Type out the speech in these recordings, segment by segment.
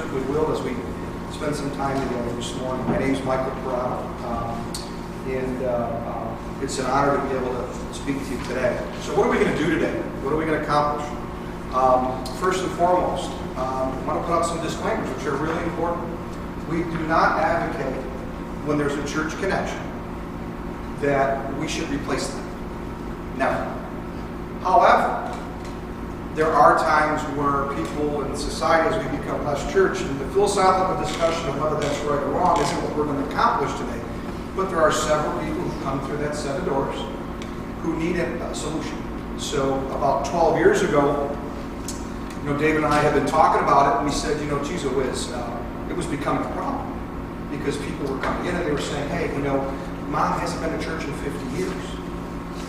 of goodwill as we spend some time together this morning. My name is Michael Perotto, and it's an honor to be able to speak to you today. So what are we going to do today? What are we going to accomplish? First and foremost, I want to put out some disclaimers which are really important. We do not advocate, when there's a church connection, that we should replace them. Never. However, there are times where people in society, as we become less church, and the philosophical discussion of whether that's right or wrong isn't what we're going to accomplish today. But there are several people who come through that set of doors who need a solution. So about 12 years ago, David and I had been talking about it, and we said, geez, it was becoming a problem because people were coming in and they were saying, hey, Mom hasn't been to church in 50 years,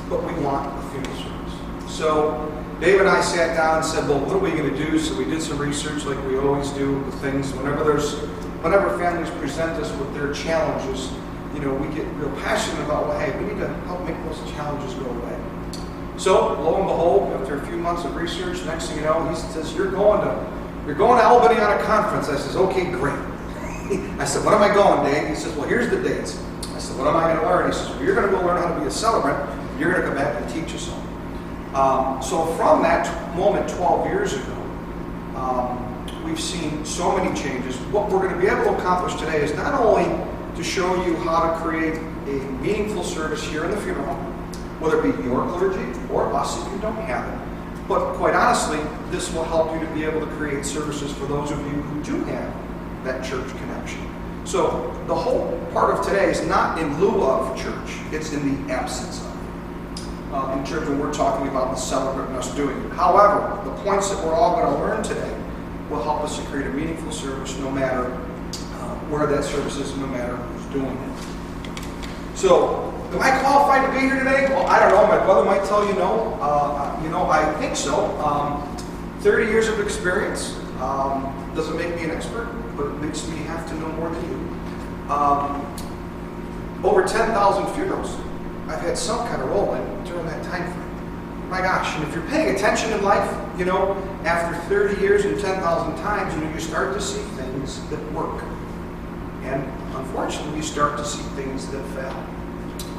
but we want a funeral service. So Dave and I sat down and said, well, what are we going to do? So we did some research like we always do with things. Whenever families present us with their challenges, we get real passionate about, well, hey, we need to help make those challenges go away. So lo and behold, after a few months of research, next thing you know, he says, you're going to Albany on a conference. I says, okay, great. I said, what am I going, Dave? He says, well, here's the dates. I said, what am I going to learn? He says, well, you're going to go learn how to be a celebrant. You're going to come back and teach us all. So from that moment 12 years ago, we've seen so many changes. What we're going to be able to accomplish today is not only to show you how to create a meaningful service here in the funeral home, whether it be your clergy or us if you don't have it, but quite honestly, this will help you to be able to create services for those of you who do have that church connection. So the whole part of today is not in lieu of church, it's in the absence of it. In church, when we're talking about the celebrant and us doing it. However, the points that we're all going to learn today will help us to create a meaningful service no matter where that service is, no matter who's doing it. So, am I qualified to be here today? Well, I don't know. My brother might tell you no. I think so. 30 years of experience doesn't make me an expert, but it makes me have to know more than you. Over 10,000 funerals I've had some kind of role in during that time frame. My gosh, and if you're paying attention in life, after 30 years and 10,000 times, you start to see things that work. And unfortunately, you start to see things that fail.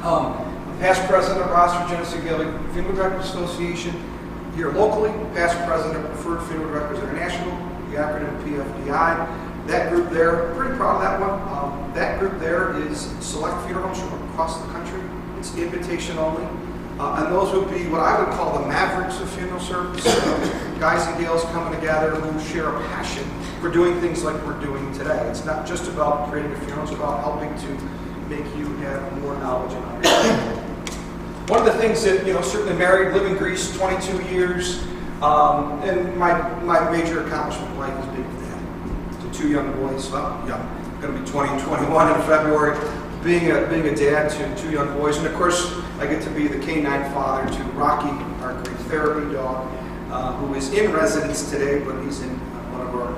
I'm past president of Rochester Genesee Valley Funeral Directors Association here locally, past president of Preferred Funeral Directors International, the acronym PFDI. That group there, pretty proud of that one. That group there is select funeral homes from across the country. It's invitation only. And those would be what I would call the mavericks of funeral service. Guys and gals coming together who share a passion for doing things like we're doing today. It's not just about creating a funeral, it's about helping to make you have more knowledge and understanding. One of the things that, certainly married, live in Greece 22 years, and my major accomplishment in life is being a dad to 2 young boys. Well, young, going to be 20 and 21 in February. Being a dad to 2 young boys, and of course I get to be the canine father to Rocky, our great therapy dog, who is in residence today, but he's in one of our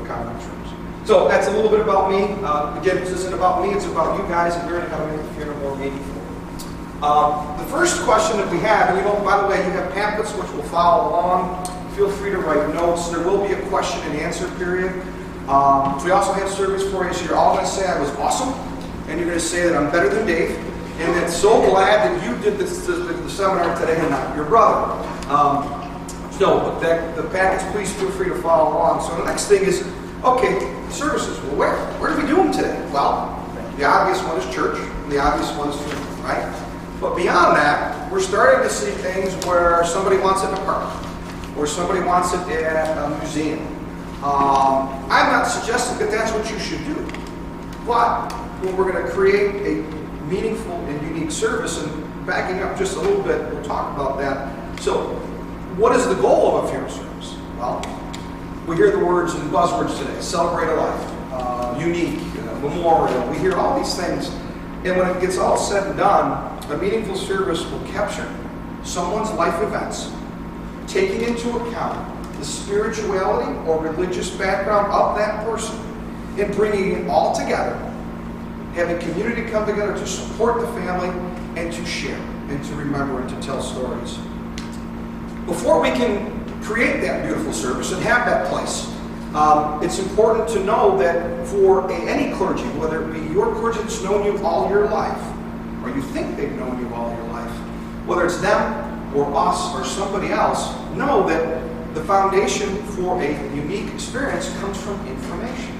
conference rooms. So that's a little bit about me. Again, this isn't about me, it's about you guys and learning how to make the funeral more meaningful. The first question that we have, and by the way, you have pamphlets which will follow along. Feel free to write notes. There will be a question and answer period. We also have surveys for you, so you're all going to say I was awesome. And you're going to say that I'm better than Dave, and that so glad that you did the seminar today and not your brother. The packets, please feel free to follow along. So the next thing is, okay, services. Well, where do we do them today? Well, the obvious one is church, and the obvious one is funeral, right? But beyond that, we're starting to see things where somebody wants it in a park, or somebody wants it at a museum. I'm not suggesting that that's what you should do, but we're going to create a meaningful and unique service, and backing up just a little bit, we'll talk about that. So, what is the goal of a funeral service? Well, we hear the words and buzzwords today: celebrate a life, unique, memorial. We hear all these things, and when it gets all said and done, a meaningful service will capture someone's life events, taking into account the spirituality or religious background of that person, and bringing it all together, having community come together to support the family and to share and to remember and to tell stories. Before we can create that beautiful service and have that place It's important to know that for any clergy, whether it be your clergy that's known you all your life, or you think they've known you all your life, whether it's them or us or somebody else, know that the foundation for a unique experience comes from information.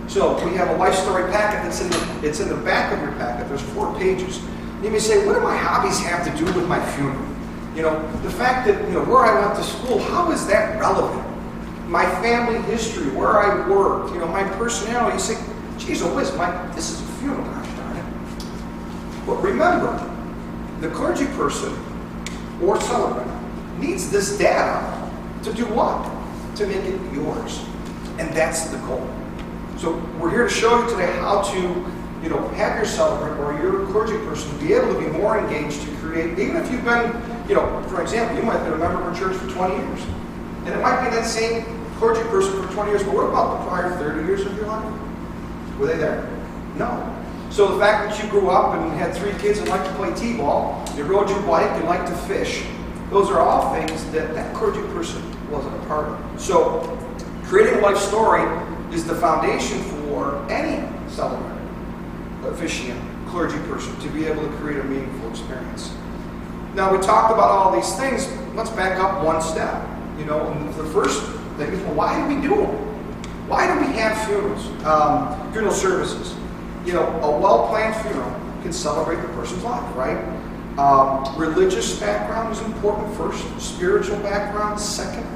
So we have a Lifestory packet it's in the back of your packet. There's 4 pages. You may say, what do my hobbies have to do with my funeral? You know, the fact that, you know, where I went to school, how is that relevant? My family history, where I worked, you know, my personality. You say, geez, whiz, this is a funeral, gosh darn it. But remember, the clergy person or celebrant needs this data to do what? To make it yours. And that's the goal. So we're here to show you today how to, you know, have your celebrant or your clergy person be able to be more engaged to create, even if you've been, you know, for example, you might have been a member of a church for 20 years. And it might be that same clergy person for 20 years, but what about the prior 30 years of your life? Were they there? No. So the fact that you grew up and had 3 kids and liked to play t-ball, you rode your bike and liked to fish, those are all things that that clergy person wasn't a part of. So creating a life story is the foundation for any celebrant, officiant, clergy person to be able to create a meaningful experience. Now, we talked about all these things. Let's back up one step. You know, and the first thing is, well, why do we do them? Why do we have funerals, funeral services? You know, a well-planned funeral can celebrate the person's life, right? Religious background is important first, spiritual background second,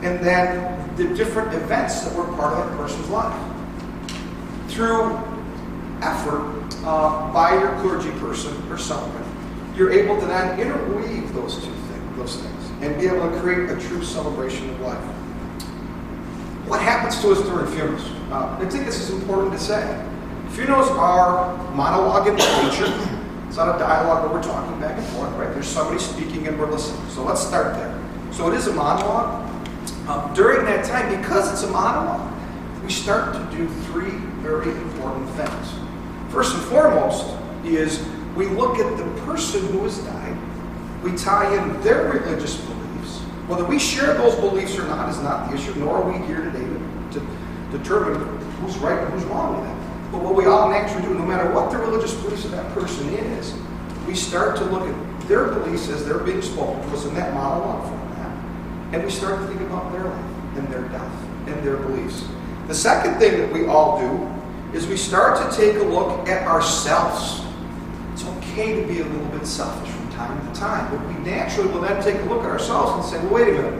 and then the different events that were part of that person's life. Through effort by your clergy person or celebrant, you're able to then interweave those things and be able to create a true celebration of life. What happens to us during funerals? I think this is important to say. Funerals are monologue in nature. It's not a dialogue where we're talking back and forth, right? There's somebody speaking and we're listening. So let's start there. So it is a monologue. During that time, because it's a monologue, we start to do 3 very important things. First and foremost is we look at the person who has died. We tie in their religious beliefs. Whether we share those beliefs or not is not the issue, nor are we here today to determine who's right and who's wrong with that. But what we all naturally do, no matter what the religious beliefs of that person is, we start to look at their beliefs as they're being spoken to us in that monologue format, and we start to think about their life and their death and their beliefs. The second thing that we all do is we start to take a look at ourselves. It's okay to be a little bit selfish from time to time, but we naturally will then take a look at ourselves and say, well, wait a minute,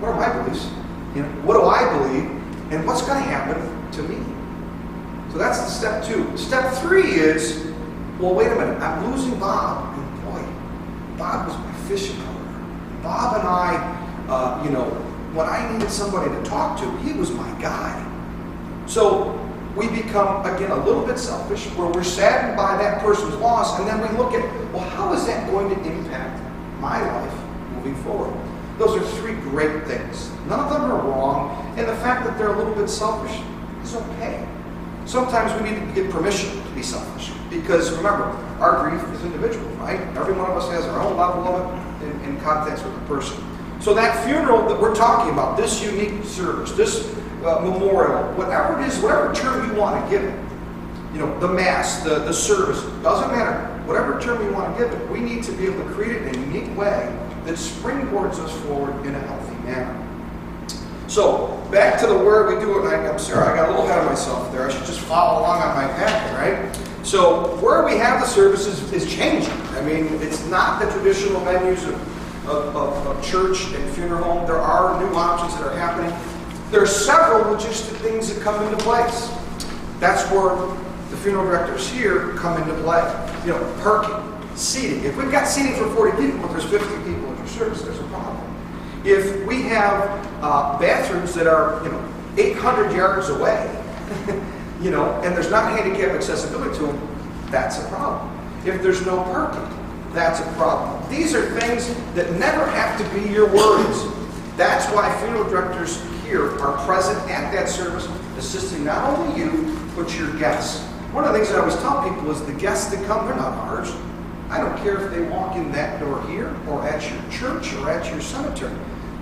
what are my beliefs? You know, what do I believe? And what's going to happen to me? So that's the step 2. Step 3 is, well, wait a minute, I'm losing Bob. And boy, Bob was my fishing partner. Bob and I, you know, when I needed somebody to talk to, he was my guy. So we become, again, a little bit selfish, where we're saddened by that person's loss, and then we look at, well, how is that going to impact my life moving forward? Those are 3 great things. None of them are wrong, and the fact that they're a little bit selfish is okay. Sometimes we need to get permission to be selfish, because remember, our grief is individual, right? Every one of us has our own level of it in context with the person. So that funeral that we're talking about, this unique service, this memorial, whatever it is, whatever term you want to give it, you know, the mass, the service, doesn't matter. Whatever term you want to give it, we need to be able to create it in a unique way that springboards us forward in a healthy manner. So, back to the where we do it, and I'm sorry, I got a little ahead of myself there. I should just follow along on my packet, right? So, where we have the services is changing. I mean, it's not the traditional venues of church and funeral home. There are new options that are happening. There are several logistic things that come into place. That's where the funeral directors here come into play. You know, parking, seating. If we've got seating for 40 people, but there's 50 people at your service, there's a problem. If we have bathrooms that are, you know, 800 yards away, you know, and there's not handicap accessibility to them, that's a problem. If there's no parking, that's a problem. These are things that never have to be your worries. That's why funeral directors here are present at that service, assisting not only you, but your guests. One of the things that I always tell people is the guests that come, they're not ours. I don't care if they walk in that door here, or at your church, or at your cemetery.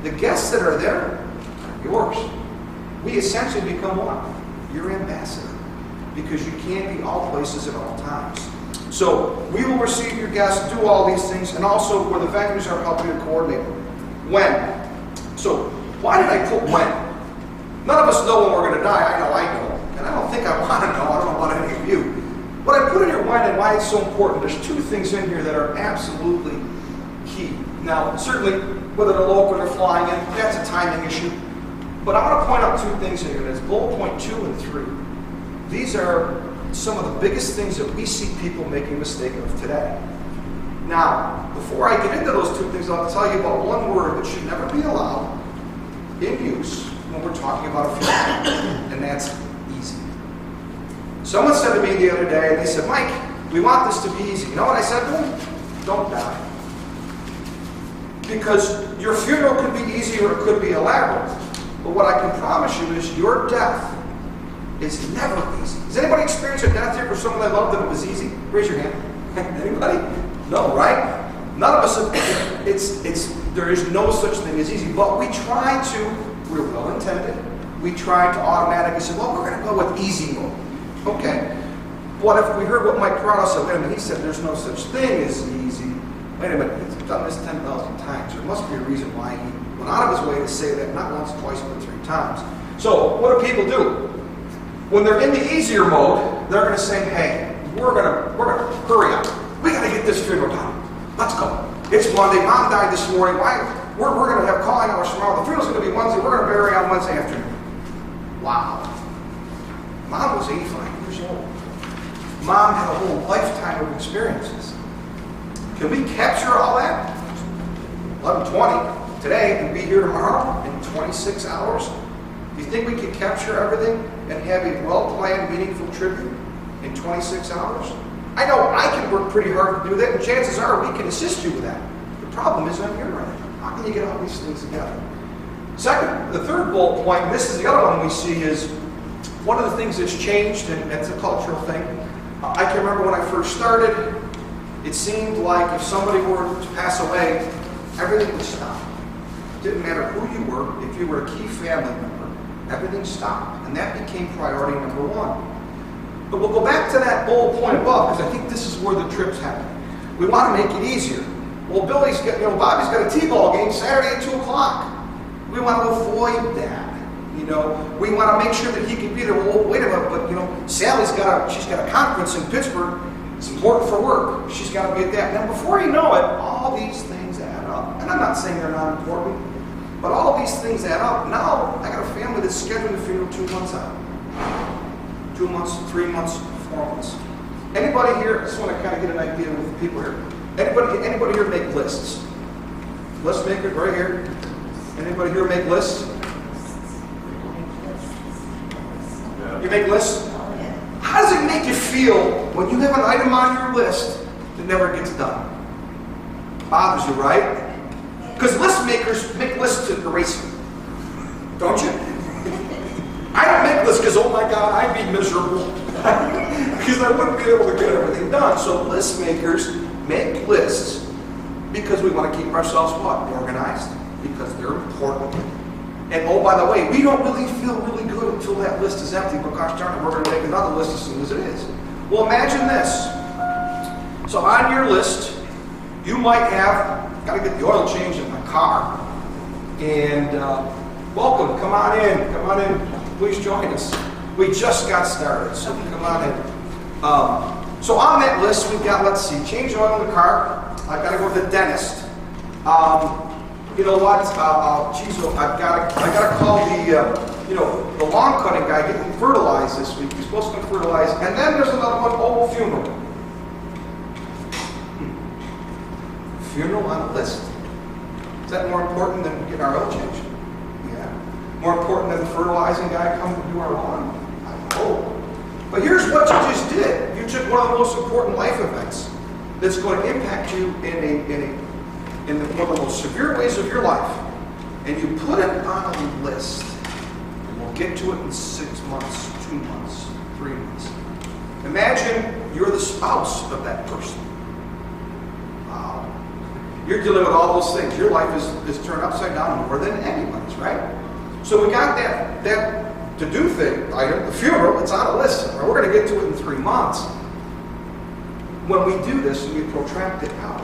The guests that are there are yours. we essentially become what? Your ambassador. Because you can't be all places at all times. So we will receive your guests, do all these things, and also where the venues are helping to coordinate. When? So why did I put when? None of us know when we're going to die. I know. And I don't think I want to know. I don't know about any of you. But I put in here when and why it's so important. There's two things in here that are absolutely key. Now, certainly, whether they're local or flying in, that's a timing issue. But I want to point out two things here. That's bullet point 2 and 3. These are some of the biggest things that we see people making a mistake of today. Now, before I get into those two things, I'll tell you about one word that should never be allowed in use when we're talking about a funeral, and that's easy. Someone said to me the other day, they said, Mike, we want this to be easy. You know what I said to them? Don't die. Because your funeral could be easy or it could be elaborate. But what I can promise you is your death is never easy. Has anybody experienced a death here for someone they loved that it was easy? Raise your hand. Anybody? No, right? None of us have, there is no such thing as easy. But we try to, we're well intended, we try to automatically say, well, we're going to go with easy mode. Okay. What if we heard what Mike Perotto said? Wait a minute, he said there's no such thing as easy. Wait a minute, he's done this 10,000 times. There must be a reason why he went out of his way to say that not once, twice, but 3 times. So, what do people do? When they're in the easier mode, they're going to say, hey, we're going to hurry up. We got to get this funeral done. Let's go. It's Monday. Mom died this morning. We're going to have calling hours tomorrow. The funeral's going to be Wednesday. We're going to bury on Wednesday afternoon. Wow. Mom was 85 years old. Mom had a whole lifetime of experiences. Can we capture all that? 11:20 today and be here tomorrow in 26 hours? Do you think we can capture everything and have a well-planned, meaningful tribute in 26 hours? I know I can work pretty hard to do that, and chances are we can assist you with that. The problem is on your end. How can you get all these things together? Second, the third bullet point, and this is the other one we see, is one of the things that's changed, and it's a cultural thing. I can remember when I first started, it seemed like if somebody were to pass away, everything would stop. It didn't matter who you were, if you were a key family member, everything stopped. And that became priority number 1. But we'll go back to that bullet point above, because I think this is where the trip's happening. We want to make it easier. Well, Bobby's got a T-ball game Saturday at 2 o'clock. We want to avoid that. We want to make sure that he can be there. Well, wait a minute, but Sally's she's got a conference in Pittsburgh. It's important for work. She's got to be at that. Now, before you know it, all these things add up. And I'm not saying they're not important, but all these things add up. Now, I got a family that's scheduling the funeral 2 months out. 2 months, 3 months, 4 months. Anybody here, I just want to kind of get an idea with the people here. Anybody here make lists? List makers right here. Anybody here make lists? You make lists? How does it make you feel when you have an item on your list that never gets done? Bothers you, right? Because list makers make lists to erase them. Don't you? I don't make lists because, oh my God, I'd be miserable. Because I wouldn't be able to get everything done. So list makers make lists because we want to keep ourselves what? Organized. Because they're important. And oh, by the way, we don't really feel really good until that list is empty, but gosh darn it, we're going to make another list as soon as it is. Well, imagine this. So on your list, you might have, got to get the oil changed in my car. And welcome, come on in, please join us. We just got started, so come on in. So on that list, we've got, let's see, change oil in the car. I've got to go to the dentist. You know what? I gotta call the lawn cutting guy, get him fertilized this week. He's supposed to come fertilize. And then there's another one, funeral. Funeral on a list. Is that more important than getting our oil changed? Yeah. More important than the fertilizing guy coming to do our lawn? I hope. But here's what you just did. You took one of the most important life events that's going to impact you in one of the most severe ways of your life, and you put it on a list, and we'll get to it in 6 months, 2 months, 3 months. Imagine you're the spouse of that person. Wow. You're dealing with all those things. Your life is turned upside down more than anybody's, right? So we got that to-do item, the funeral, it's on a list. We're going to get to it in 3 months. When we do this and we protract it out,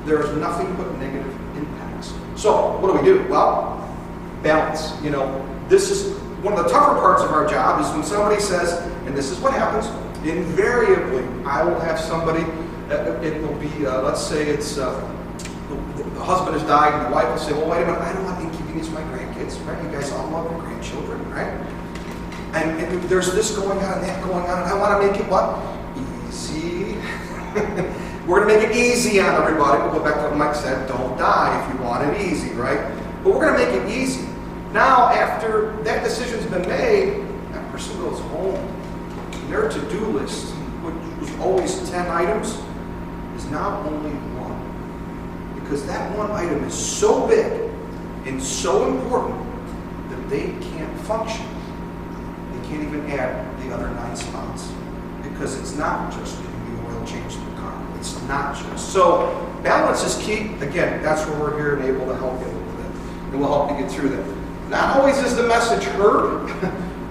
there is nothing but negative impacts. So, what do? Well, balance. This is one of the tougher parts of our job is when somebody says, and this is what happens, invariably, I will have somebody, it will be, let's say it's, the husband has died, and the wife will say, well, wait a minute, I don't want inconvenience my grandkids, right? You guys all love your grandchildren, right? And there's this going on and that going on, and I want to make it what? Easy. We're going to make it easy on everybody. We'll go back to what Mike said, don't die if you want it easy, right? But we're going to make it easy. Now, after that decision's been made, that person goes home. And their to-do list, which was always 10 items, is now only 1. Because that one item is so big and so important that they can't function. They can't even add the other 9 spots. Because it's not just getting the oil changed in the car. It's not just. So, balance is key. Again, that's where we're here and able to help you with it. And we'll help you get through that. Not always is the message heard,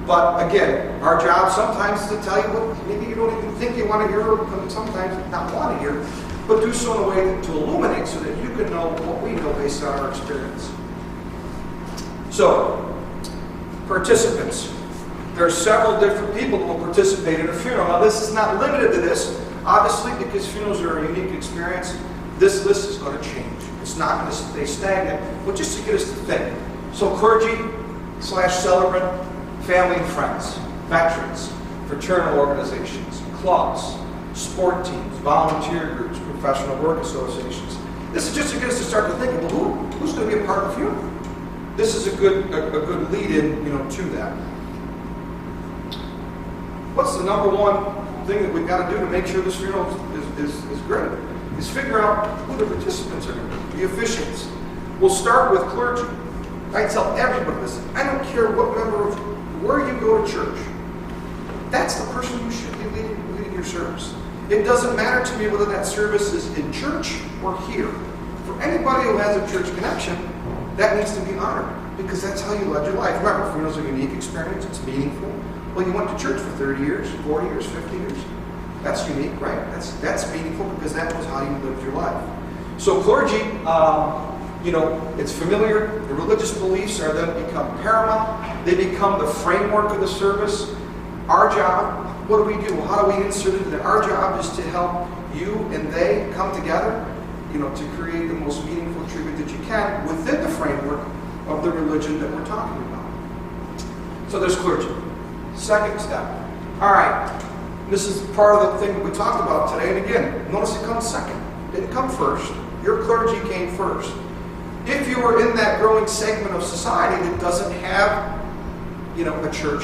but again, our job sometimes is to tell you what maybe you don't even think you want to hear, or sometimes not want to hear, but do so in a way to illuminate so that you can know what we know based on our experience. So, participants. There are several different people that will participate in a funeral. Now, this is not limited to this, obviously, because funerals are a unique experience. This list is going to change. It's not going to stay stagnant, but just to get us to think. So clergy/celebrant, family and friends, veterans, fraternal organizations, clubs, sport teams, volunteer groups, professional work associations. This is just to get us to start to think, well, who's going to be a part of the funeral? This is a good lead-in, to that. What's the number one thing that we've got to do to make sure this funeral is great? Is figure out who the participants are going to be, the officiants. We'll start with clergy. I tell everybody this. I don't care what member of where you go to church. That's the person who should be leading your service. It doesn't matter to me whether that service is in church or here. For anybody who has a church connection, that needs to be honored because that's how you led your life. Remember, funeral's a unique experience. It's meaningful. Well, you went to church for 30 years, 40 years, 50 years. That's unique, right? That's meaningful because that was how you lived your life. So clergy, it's familiar. The religious beliefs are then become paramount. They become the framework of the service. Our job, what do we do? How do we insert into that? Our job is to help you and they come together, to create the most meaningful tribute that you can within the framework of the religion that we're talking about. So there's clergy. Second step. All right. This is part of the thing that we talked about today. And again, notice it comes second. It didn't come first. Your clergy came first. If you are in that growing segment of society that doesn't have, a church,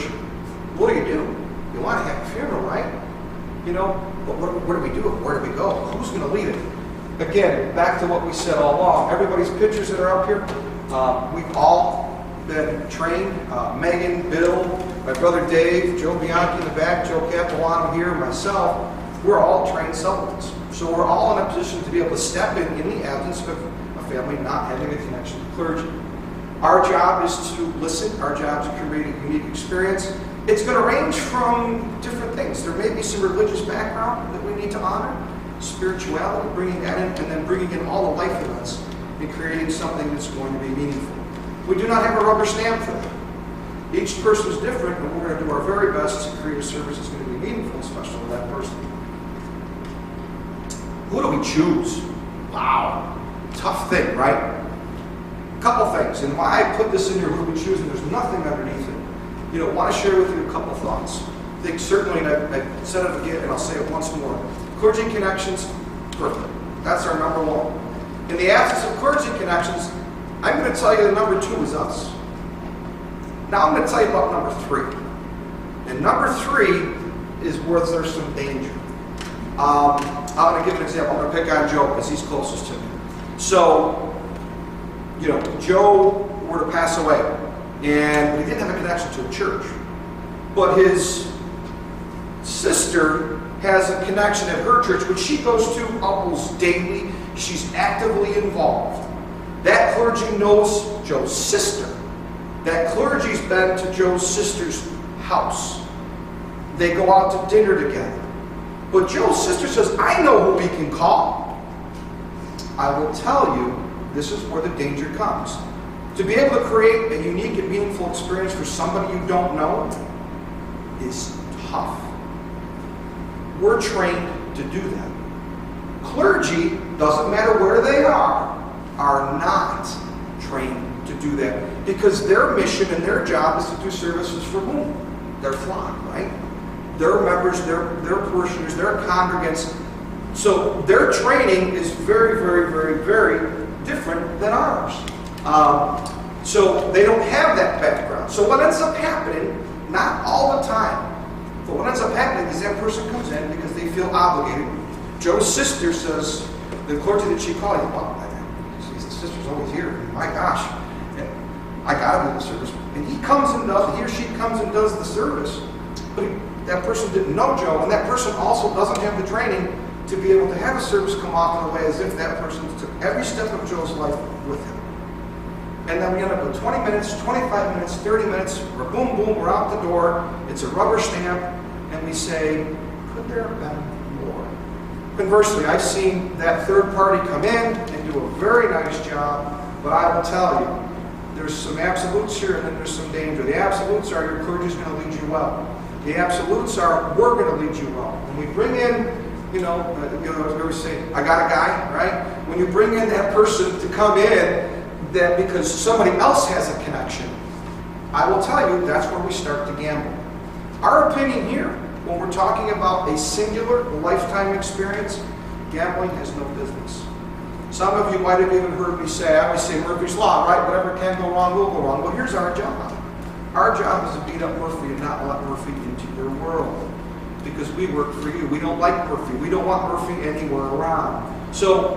what do? You want to have a funeral, right? But what do we do? Where do we go? Who's going to lead it? Again, back to what we said all along. Everybody's pictures that are up here, we've all been trained. Megan, Bill, my brother Dave, Joe Bianchi in the back, Joe Capuano here, myself, we're all trained celebrants. So we're all in a position to be able to step in the absence of a family not having a connection to clergy. Our job is to listen. Our job is to create a unique experience. It's going to range from different things. There may be some religious background that we need to honor, spirituality, bringing that in, and then bringing in all the life events and creating something that's going to be meaningful. We do not have a rubber stamp for that. Each person is different, and we're going to do our very best to create a service that's going to be meaningful and special to that person. Who do we choose? Wow. Tough thing, right? A couple things. And why I put this in here, who do we choose, and there's nothing underneath it. I want to share with you a couple thoughts. I think certainly, and I said it again, and I'll say it once more. Clergy connections, perfect. That's our number one. In the absence of clergy connections, I'm going to tell you that number 2 is us. Now I'm going to tell you about number 3. And number 3 is where there's some danger. I'm going to give an example. I'm going to pick on Joe because he's closest to me. So, Joe were to pass away, and he didn't have a connection to a church. But his sister has a connection at her church, which she goes to almost daily. She's actively involved. That clergy knows Joe's sister. That clergy's been to Joe's sister's house. They go out to dinner together. But Joe's sister says, I know who we can call. I will tell you, this is where the danger comes. To be able to create a unique and meaningful experience for somebody you don't know is tough. We're trained to do that. Clergy, doesn't matter where they are not trained to do that. Because their mission and their job is to do services for whom? Their flock, right? Their members, their parishioners, their congregants. So their training is very, very, very, very different than ours. So they don't have that background. So what ends up happening, not all the time, but what ends up happening is that person comes in because they feel obligated. Joe's sister says, the clergy that she called, well, the sister's always here. My gosh, I got to do the service. And he comes and does, he or she comes and does the service. But that person didn't know Joe, and that person also doesn't have the training to be able to have a service come off in a way as if that person took every step of Joe's life with him. And then we end up with 20 minutes, 25 minutes, 30 minutes, we're boom, boom, we're out the door, it's a rubber stamp, and we say, could there have been more? Conversely, I've seen that third party come in and do a very nice job, but I will tell you, there's some absolutes here and then there's some danger. The absolutes are your clergy's going to lead you well. The absolutes are we're going to lead you well. When we bring in, I always say, I got a guy, right? When you bring in that person to come in, that because somebody else has a connection, I will tell you that's where we start to gamble. Our opinion here, when we're talking about a singular lifetime experience, gambling has no business. Some of you might have even heard me say, I always say Murphy's Law, right? Whatever can go wrong will go wrong. Well, here's our job. Our job is to beat up Murphy and not let Murphy into your world. Because we work for you. We don't like Murphy. We don't want Murphy anywhere around. So,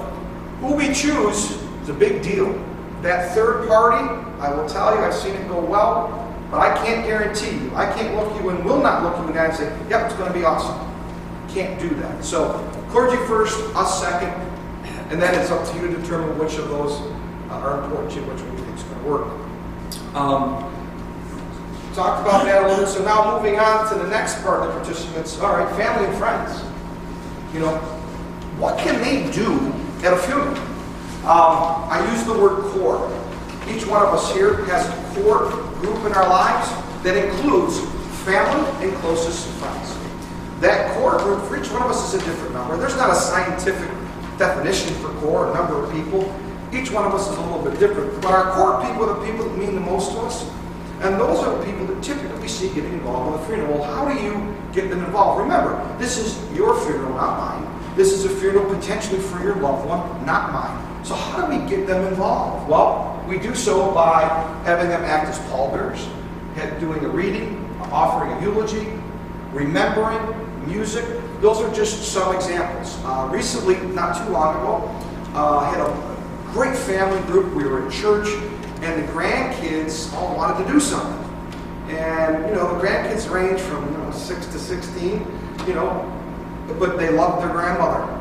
who we choose is a big deal. That third party, I will tell you, I've seen it go well, but I can't guarantee you. I can't look you and will not look you in the eye and say, yep, it's going to be awesome. Can't do that. So, clergy first, us second, and then it's up to you to determine which of those are important to you, which one you think is going to work. Talked about that a little bit, so now moving on to the next part of the participants. All right, family and friends. What can they do at a funeral? I use the word core. Each one of us here has a core group in our lives that includes family and closest friends. That core group for each one of us is a different number. There's not a scientific definition for core, a number of people. Each one of us is a little bit different. But our core people are the people that mean the most to us. And those are the people that typically we see getting involved with a funeral. Well, how do you get them involved? Remember, this is your funeral, not mine. This is a funeral potentially for your loved one, not mine. So how do we get them involved? Well, we do so by having them act as pallbearers, doing a reading, offering a eulogy, remembering, music. Those are just some examples. Recently, not too long ago, I had a great family group. We were at church, and the grandkids all wanted to do something. And, the grandkids range from 6 to 16, but they loved their grandmother.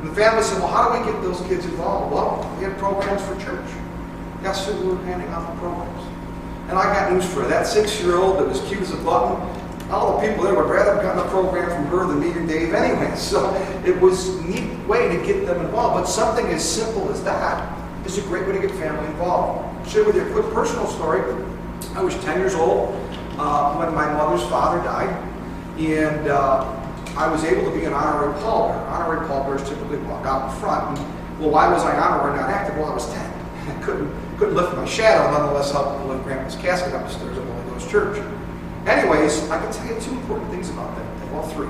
And the family said, well, how do we get those kids involved? Well, we had programs for church. Guess who we were handing out the programs? And I got news for her. That 6-year-old that was cute as a button, all the people there would rather have gotten a program from her than me and Dave anyway. So it was a neat way to get them involved. But something as simple as that is a great way to get family involved. I'll share with you a quick personal story. I was 10 years old when my mother's father died. And I was able to be an honorary pallbearer. Honorary pallbearers typically walk out in front. And, well, why was I honorary not active? Well, I was 10. I couldn't lift my shadow, nonetheless helped to lift Grandpa's casket up the stairs at Holy Ghost Church. Anyways, I can tell you 2 important things about that. Well, 3.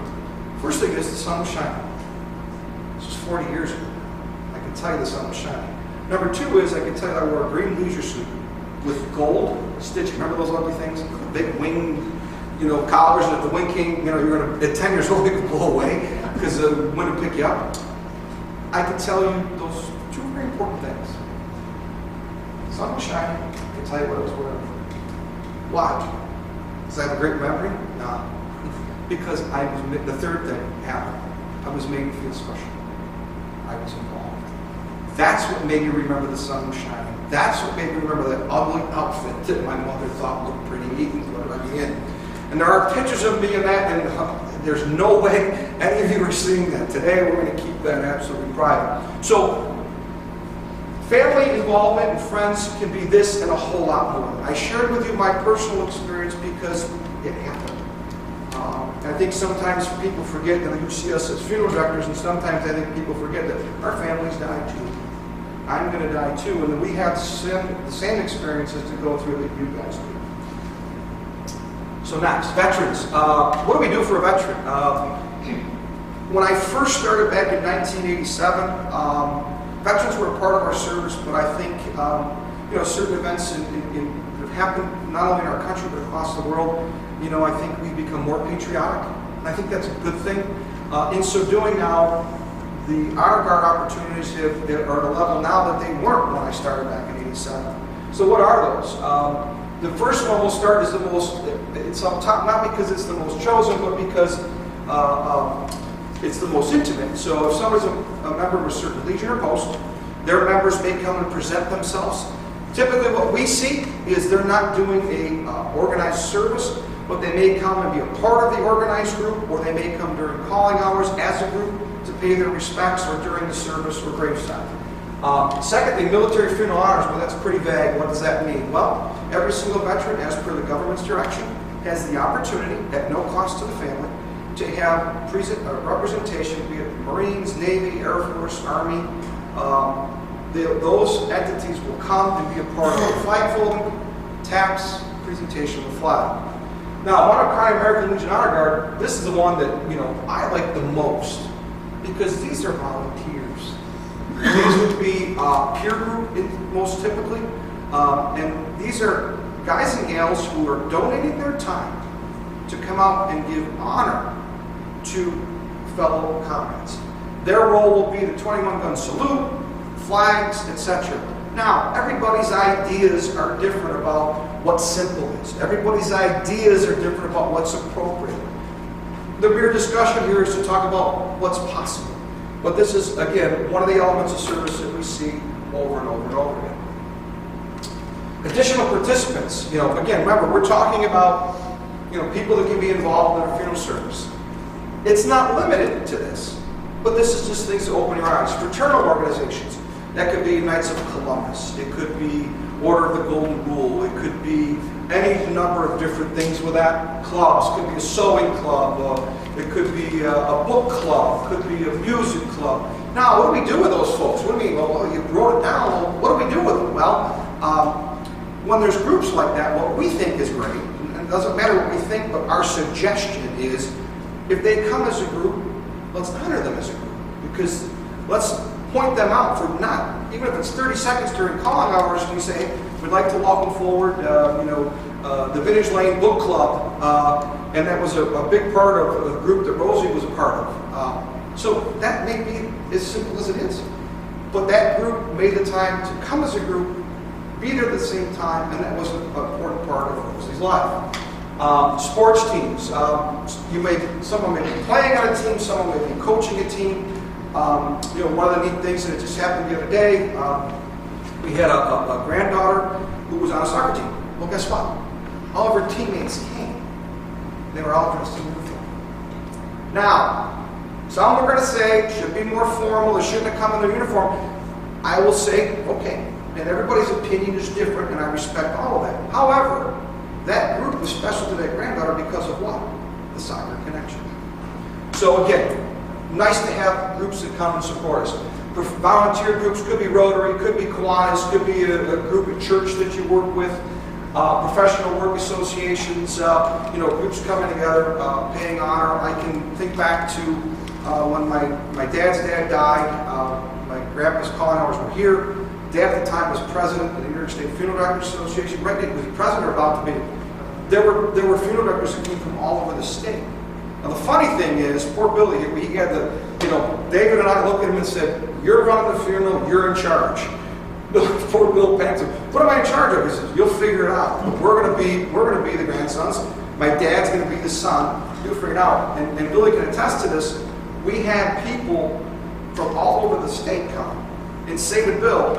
First thing is the sun was shining. This was 40 years ago. I can tell you the sun was shining. Number 2 is I can tell you I wore a green leisure suit with gold stitching. Remember those ugly things? Big wing, collars, and if the wind came, you're at 10 years old, you could blow away because the wind would pick you up. I can tell you those 2 very important things. The sun was shining. I can tell you what I was wearing. Why? Does I have a great memory? No. Because the third thing happened. I was made to feel special. I was involved. That's what made me remember the sun was shining. That's what made me remember that ugly outfit that my mother thought looked pretty neat and put me in. And there are pictures of me in that, and there's no way any of you are seeing that. Today we're going to keep that absolutely private. So, family involvement and friends can be this and a whole lot more. I shared with you my personal experience because it happened. I think sometimes people forget that you see us as funeral directors, and sometimes I think people forget that our families die too. I'm going to die too, and we have the same experiences to go through that you guys do. So next, veterans. What do we do for a veteran? When I first started back in 1987, veterans were a part of our service, but I think certain events that have happened not only in our country but across the world, I think we've become more patriotic, and I think that's a good thing. In so doing now, the Honor Guard opportunities are at a level now that they weren't when I started back in '87. So what are those? The first one we'll start is it's up top, not because it's the most chosen, but because it's the most intimate. So if somebody's a member of a certain legion or post, their members may come and present themselves. Typically what we see is they're not doing a organized service, but they may come and be a part of the organized group, or they may come during calling hours as a group to pay their respects, or during the service or graveside. Secondly, military funeral honors. Well, that's pretty vague. What does that mean? Well, every single veteran, as per the government's direction, has the opportunity, at no cost to the family, to have representation, be it Marines, Navy, Air Force, Army. Those entities will come and be a part of the flag folding, taps, presentation of the flag. Now, Honor Guard, American Legion Honor Guard, this is the one that I like the most, because these are volunteers. These would be peer group most typically, and these are guys and gals who are donating their time to come out and give honor to fellow comrades. Their role will be the 21-gun salute, flags, etc. Now, everybody's ideas are different about what simple is. Everybody's ideas are different about what's appropriate. The real discussion here is to talk about what's possible. But this is, again, one of the elements of service that we see over and over and over again. Additional participants. Again, remember, we're talking about people that can be involved in a funeral service. It's not limited to this, but this is just things to open your eyes. Fraternal organizations. That could be Knights of Columbus. It could be Order of the Golden Rule. It could be any number of different things with that. Clubs. It could be a sewing club. It could be a book club. It could be a music club. Now, what do we do with those folks? What do you mean? Well, you wrote it down. Well, what do we do with them? Well, when there's groups like that, what we think is great, and it doesn't matter what we think, but our suggestion is, if they come as a group, let's honor them as a group. Because let's point them out for not, even if it's 30 seconds during calling hours, we say, we'd like to welcome forward, the Vintage Lane Book Club, and that was a big part of a group that Rosie was a part of. So that may be as simple as it is. But that group made the time to come as a group, be there at the same time, and that was an important part of Rosie's life. Sports teams. Someone may be playing on a team, someone may be coaching a team. One of the neat things, and it just happened the other day, we had a granddaughter who was on a soccer team. Well, guess what? All of her teammates came. They were all dressed in uniform. Now, some are going to say it should be more formal, they shouldn't have come in their uniform. I will say, okay, and everybody's opinion is different, and I respect all of that. However, that group was special to that granddaughter because of what? The soccer connection. So again, nice to have groups that come and support us. Volunteer groups could be Rotary, could be Kiwanis, could be a group at church that you work with, professional work associations, groups coming together, paying honor. I can think back to when my dad's dad died. My grandpa's calling hours were here. Dad at the time was president of the New York State Funeral Directors Association. Right, he was president or about to be. There were funeral directors that came from all over the state. Now the funny thing is, poor Billy, he had David and I looked at him and said, "You're running the funeral, you're in charge." Poor Bill panicked. "What am I in charge of?" He says, "You'll figure it out. We're gonna be the grandsons. My dad's gonna be the son. You'll figure it out." And Billy can attest to this. We had people from all over the state come. and say to Bill,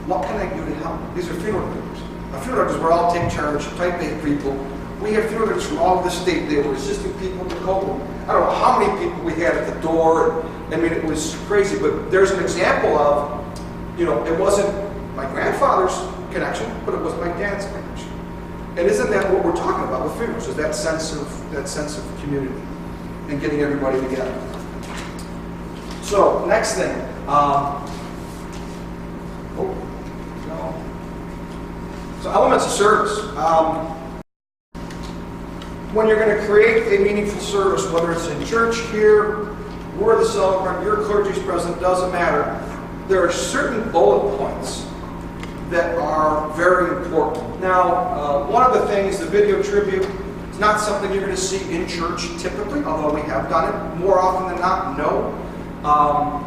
what can I do to help? These are funeral directors. A funeral director is where I'll take charge, type A people. We have funeral directors from all over the state. They were assisting people to cope. I don't know how many people we had at the door. I mean, it was crazy. But there's an example of, it wasn't my grandfather's connection, but it was my dad's connection. And isn't that what we're talking about with funerals? Is that sense of community and getting everybody together? So next thing. So elements of service. When you're going to create a meaningful service, whether it's in church here, we're the celebrant, your clergy's present, doesn't matter. There are certain bullet points that are very important. Now, one of the things, the video tribute, is not something you're going to see in church typically, although we have done it more often than not, no.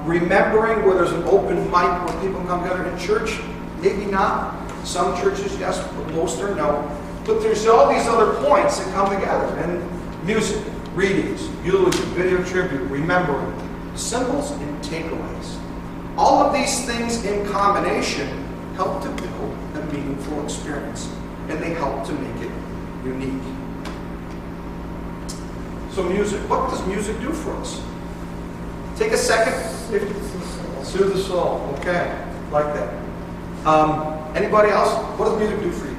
Remembering where there's an open mic where people come together in church, maybe not. Some churches, yes, but most are no. But there's all these other points that come together. And music, readings, eulogy, video tribute, remembering, symbols and takeaways. All of these things in combination help to build a meaningful experience. And they help to make it unique. So music, what does music do for us? Take a second. Soothe the soul. Okay, like that. Anybody else? What does music do for you?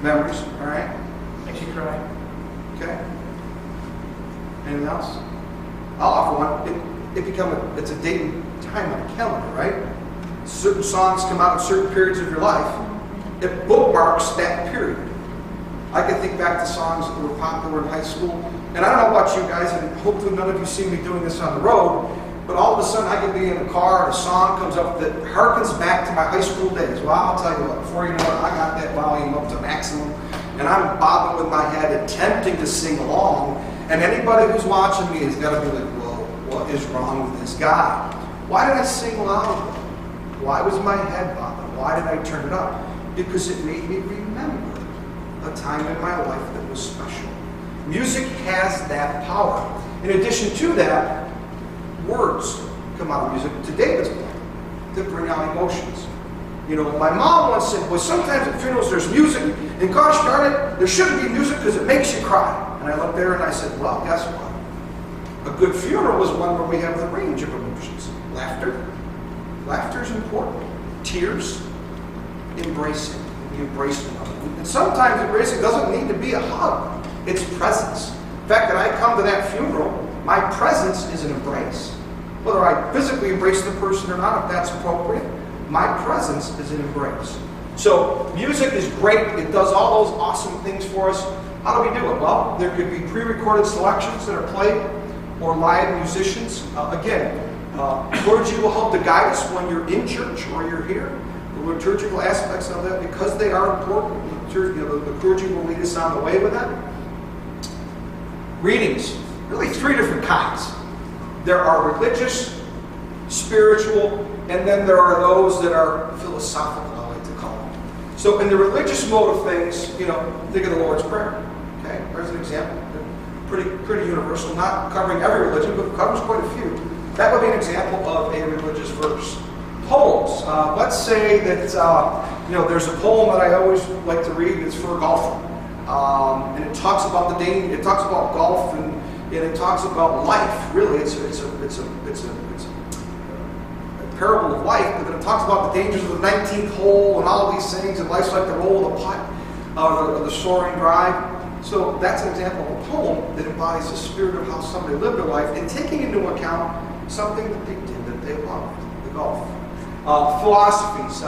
Memories, all right? Makes you cry. Okay. Anything else? I'll offer one. It's a date and time on a calendar, right? Certain songs come out at certain periods of your life. It bookmarks that period. I can think back to songs that were popular in high school. And I don't know about you guys, and hopefully none of you see me doing this on the road, but all of a sudden I can be in a car and a song comes up that harkens back to my high school days. Well, I'll tell you what, before you know it, I got that volume up to maximum, and I'm bobbing with my head, attempting to sing along, and anybody who's watching me has got to be like, whoa, what is wrong with this guy? Why did I sing loud? Why was my head bobbing? Why did I turn it up? Because it made me remember a time in my life that was special. Music has that power. In addition to that, words come out of music, to David's point, to bring out emotions. My mom once said, well, sometimes at funerals there's music, and gosh darn it, there shouldn't be music because it makes you cry. And I looked there and I said, well, guess what? A good funeral is one where we have the range of emotions. Laughter. Laughter is important. Tears. Embracing. We embrace one another. And sometimes embracing doesn't need to be a hug. It's presence. The fact that I come to that funeral, my presence is an embrace. Whether I physically embrace the person or not, if that's appropriate, my presence is an embrace. So music is great. It does all those awesome things for us. How do we do it? Well, there could be pre-recorded selections that are played or live musicians. Clergy will help to guide us when you're in church or you're here. The liturgical aspects of that, because they are important, the clergy will lead us on the way with that. Readings, really three different kinds. There are religious, spiritual, and then there are those that are philosophical, I like to call them. So in the religious mode of things, think of the Lord's Prayer. Okay, there's an example. Pretty universal, not covering every religion, but covers quite a few. That would be an example of a religious verse. Poems. Let's say that there's a poem that I always like to read. It's for a golfer. And it talks about the danger. It talks about golf, and it talks about life. Really, it's a parable of life. But then it talks about the dangers of the 19th hole and all of these things. And life's like the roll of the putt, or the soaring drive. So that's an example of a poem that embodies the spirit of how somebody lived their life, and taking into account something that they did that they loved, the golf. Philosophies,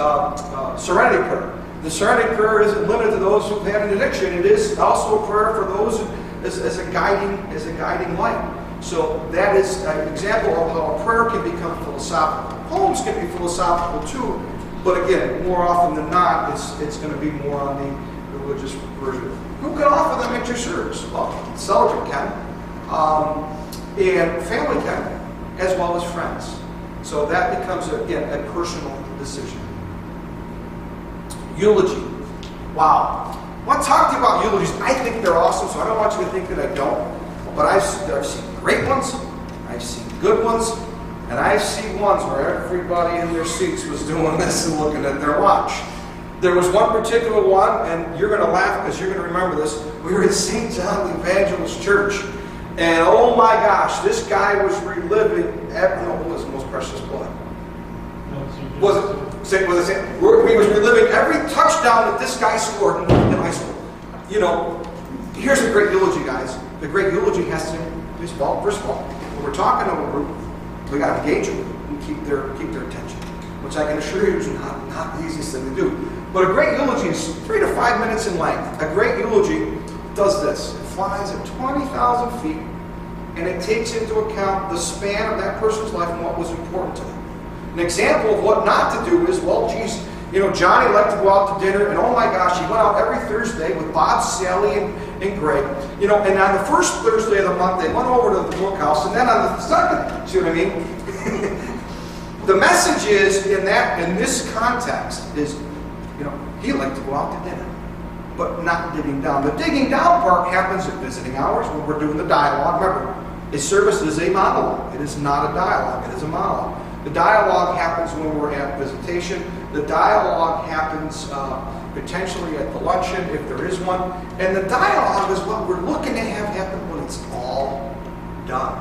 serenity prayer. The serenity prayer isn't limited to those who've had an addiction. It is also a prayer for those as a guiding light. So that is an example of how a prayer can become philosophical. Poems can be philosophical too, but again, more often than not, it's going to be more on the religious version. Who can offer them at your service? Well, celebrant can, and family can, as well as friends. So that becomes, again, a personal decision. Eulogy. Wow. I want to talk to you about eulogies. I think they're awesome, so I don't want you to think that I don't. But I've seen great ones, I've seen good ones, and And I see ones where everybody in their seats was doing this and looking at their watch. There was one particular one, and you're going to laugh because you're going to remember this. We were at St. John the Evangelist Church, and oh my gosh, this guy was reliving what was most precious blood. He was reliving every touchdown that this guy scored in high school. You know, here's a great eulogy, guys. The great eulogy has to be, first of all, when we're talking to a group, we got to engage them and keep their attention, which I can assure you is not the easiest thing to do. But a great eulogy is 3 to 5 minutes in length. A great eulogy does this. It flies at 20,000 feet, and it takes into account the span of that person's life and what was important to them. An example of what not to do is, well, geez, you know, Johnny liked to go out to dinner, and oh my gosh, he went out every Thursday with Bob, Sally, and Greg. You know, and on the first Thursday of the month, they went over to the bookhouse, and then on the second, see what I mean? The message is, in this context, is, you know, he liked to go out to dinner, but not digging down. The digging down part happens at visiting hours when we're doing the dialogue. Remember, a service is a monologue. It is not a dialogue. It is a monologue. The dialogue happens when we're at visitation. The dialogue happens potentially at the luncheon, if there is one. And the dialogue is what we're looking to have happen when it's all done,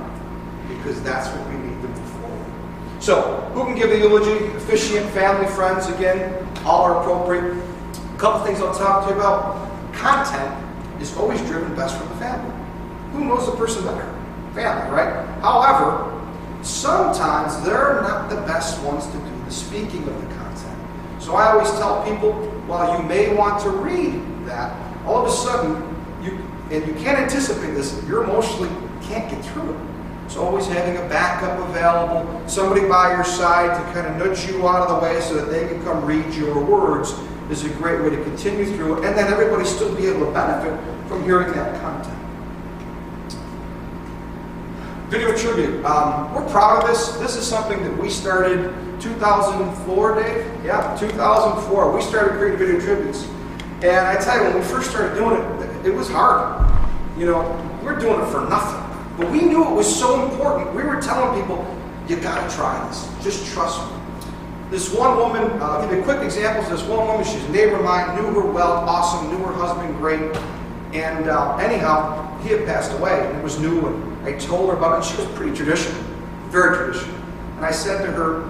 because that's what we need to move forward. So, who can give the eulogy? Officiant, family, friends, again, all are appropriate. A couple things I'll talk to you about. Content is always driven best from the family. Who knows the person better? Family, right? However, sometimes they're not the best ones to do the speaking of the content. So I always tell people, while you may want to read that, all of a sudden, you can't anticipate this, you emotionally can't get through it. So always having a backup available, somebody by your side to kind of nudge you out of the way so that they can come read your words is a great way to continue through it, and then everybody still be able to benefit from hearing that content. Video tribute. We're proud of this. This is something that we started 2004, Dave? Yeah, 2004. We started creating video tributes. And I tell you, when we first started doing it, it was hard. You know, we were doing it for nothing. But we knew it was so important. We were telling people, you got to try this. Just trust me. This one woman, I'll give you a quick example. This one woman, she's a neighbor of mine, knew her well, awesome, knew her husband great. And anyhow, he had passed away, and it was new, and I told her about it. She was pretty traditional, very traditional. And I said to her,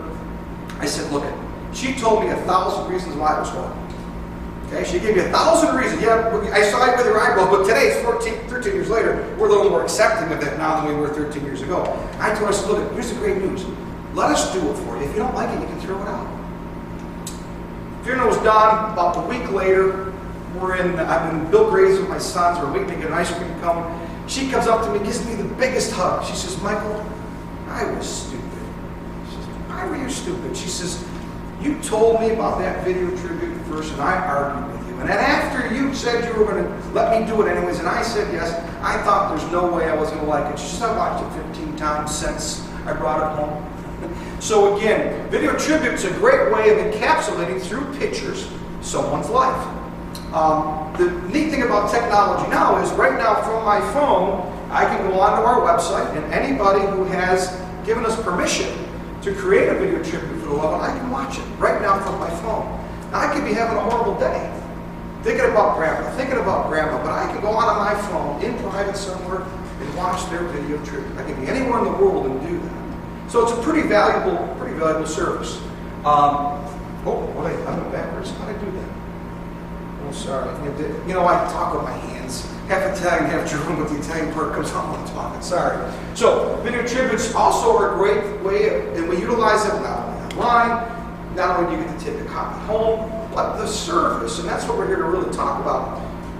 look, she told me 1,000 reasons why it was wrong. Okay, she gave me 1,000 reasons. Yeah, I saw it with her eyebrows, but today, 13 years later, we're a little more accepting of that now than we were 13 years ago. I told her, I said, look, here's the great news. Let us do it for you. If you don't like it, you can throw it out. Funeral was done. About a week later, I'm in Bill Gray's with my sons. We're waiting to get an ice cream coming. She comes up to me, gives me the biggest hug. She says, Michael, I was stupid. She says, why were you stupid? She says, you told me about that video tribute first, and I argued with you. And then after you said you were going to let me do it anyways, and I said yes, I thought there's no way I was going to like it. She says, I watched it 15 times since I brought it home. So again, video tribute is a great way of encapsulating through pictures someone's life. The neat thing about technology now is right now from my phone, I can go onto our website, and anybody who has given us permission to create a video tribute for the loved one, I can watch it right now from my phone. Now, I could be having a horrible day, thinking about grandma, but I can go on my phone in private somewhere and watch their video tribute. I can be anywhere in the world and do that. So it's a pretty valuable service. I went backwards. How did I do that? Oh, sorry. You know, I talk with my hands. Half Italian, half German, but the Italian part comes out when I'm talking. Sorry. So, video tributes also are a great way, and we utilize them not only online, not only do you get to take a copy home, but the service, and that's what we're here to really talk about.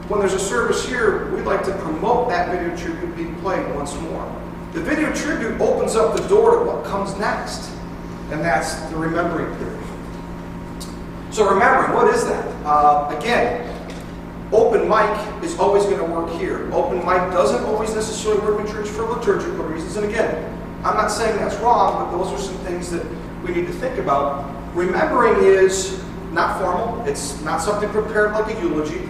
When there's a service here, we'd like to promote that video tribute being played once more. The video tribute opens up the door to what comes next, and that's the remembering period. So remembering, what is that? Again, open mic is always going to work here. Open mic doesn't always necessarily work in church for liturgical reasons. And again, I'm not saying that's wrong, but those are some things that we need to think about. Remembering is not formal. It's not something prepared like a eulogy.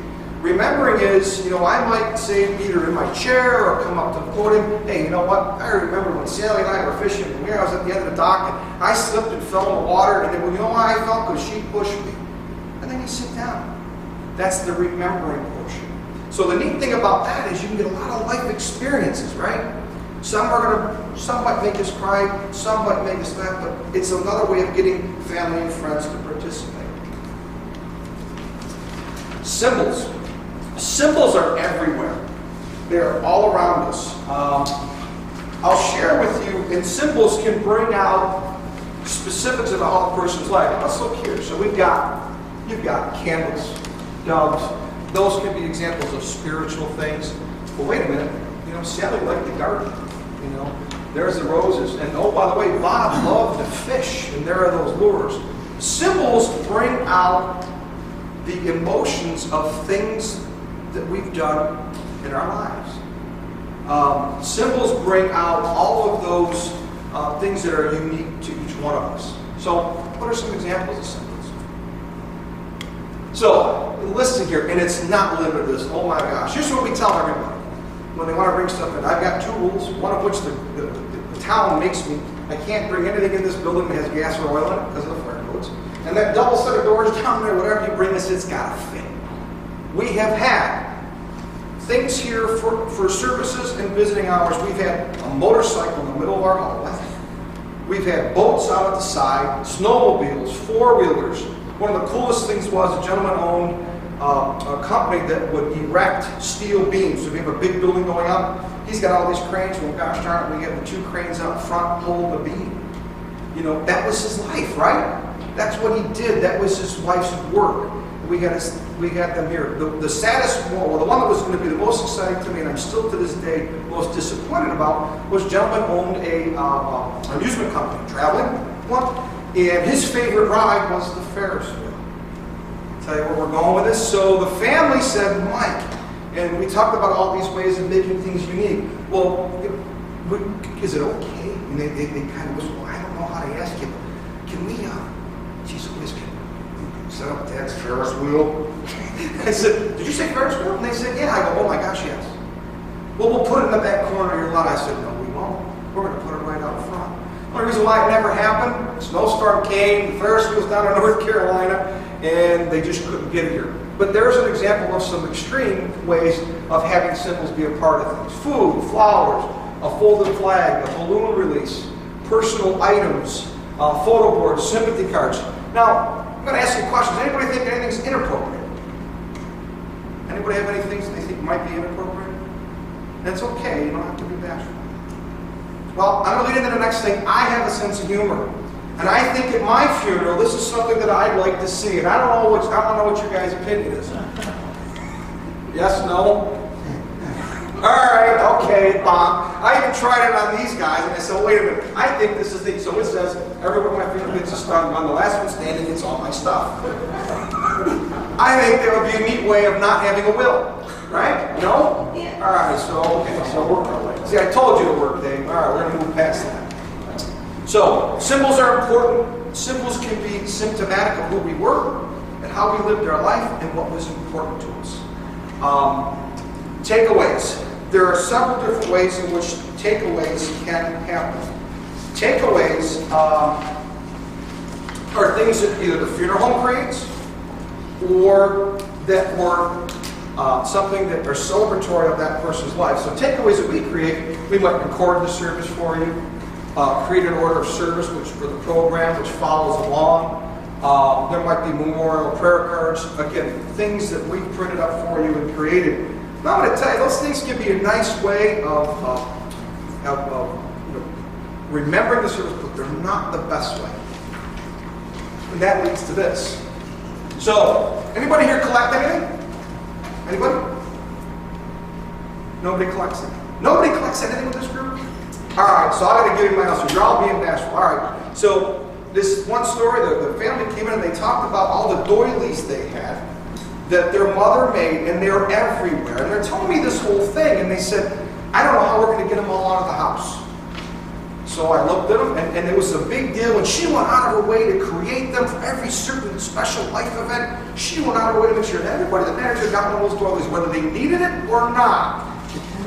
Remembering is, I might say either in my chair or come up to the podium, hey, you know what? I remember when Sally and I were fishing, and I was at the end of the dock, and I slipped and fell in the water, and then, well, you know why I fell? Because she pushed me. And then you sit down. That's the remembering portion. So the neat thing about that is you can get a lot of life experiences, right? Some might make us cry, some might make us laugh, but it's another way of getting family and friends to participate. Symbols. Symbols are everywhere. They're all around us. I'll share with you, and symbols can bring out specifics of how a person's life. Let's look here. So you've got candles, doves. Those can be examples of spiritual things. Well, wait a minute. Sally liked the garden. There's the roses. And oh, by the way, Bob loved to fish, and there are those lures. Symbols bring out the emotions of things that we've done in our lives. Symbols bring out all of those things that are unique to each one of us. So, what are some examples of symbols? So, listen here, and it's not limited to this. Oh my gosh. Here's what we tell everybody when they want to bring stuff in. I've got 2 rules, one of which the town makes me. I can't bring anything in this building that has gas or oil in it because of the fire codes. And that double set of doors down there, whatever you bring us, it's got to fit. We have had things here for services and visiting hours. We've had a motorcycle in the middle of our hallway. We've had boats out at the side, snowmobiles, 4-wheelers. One of the coolest things was a gentleman owned a company that would erect steel beams. So if we have a big building going up, he's got all these cranes. Well, gosh darn it, we have the 2 cranes out front holding the beam. That was his life, right? That's what he did. That was his life's work. We had them here. The saddest one, well, the one that was going to be the most exciting to me, and I'm still to this day most disappointed about, was a gentleman owned an amusement company, traveling one, and his favorite ride was the Ferris wheel. I'll tell you where we're going with this. So the family said, Mike, and we talked about all these ways of making things unique. Well, is it okay? And they kind of whispered, well, I don't know how to ask you, but can we, geez, Louise, can set up Dad's Ferris wheel? I said, did you say Ferris wheel? And they said, yeah. I go, oh my gosh, yes. Well, we'll put it in the back corner of your lot. I said, no, we won't. We're going to put it right out front. The only reason why it never happened, a snowstorm came, the Ferris wheel's down in North Carolina, and they just couldn't get it here. But there's an example of some extreme ways of having symbols be a part of things. Food, flowers, a folded flag, a balloon release, personal items, photo boards, sympathy cards. Now, I'm going to ask you questions. Anybody think anything's inappropriate? Anybody have any things they think might be inappropriate? That's okay. You don't have to be bashful. Well, I'm going to lead into the next thing. I have a sense of humor. And I think at my funeral, this is something that I'd like to see. And I don't know what your guys' opinion is. Yes, no? All right, okay, Bob. I even tried it on these guys, and I said, wait a minute. I think this is the... So it says, everyone my funeral gets a star. On the last one standing, gets all my stuff. I think there would be a neat way of not having a will. Right? No? Yeah. All right, so we're... See, I told you it worked, Dave. All right, we're going to move past that. So, symbols are important. Symbols can be symptomatic of who we were and how we lived our life and what was important to us. Takeaways. There are several different ways in which takeaways can happen. Takeaways are things that either the funeral home creates or that were something that are celebratory of that person's life. So takeaways that we create, we might record the service for you, create an order of service for the program which follows along. There might be memorial prayer cards. Again, things that we printed up for you and created. Now I'm going to tell you, those things can be a nice way of remembering the service, but they're not the best way. And that leads to this. So, anybody here collect anything? Anybody? Nobody collects anything. Nobody collects anything with this group? Alright, so I got to give you my answer. You're all being bashful. Alright, so this one story, the family came in and they talked about all the doilies they had that their mother made, and they're everywhere. And they're telling me this whole thing, and they said, I don't know how we're going to get them all out of the house. So I looked at them, and it was a big deal, and she went out of her way to create them for every certain special life event. She went out of her way to make sure that everybody, the manager, got one of those doilies, whether they needed it or not.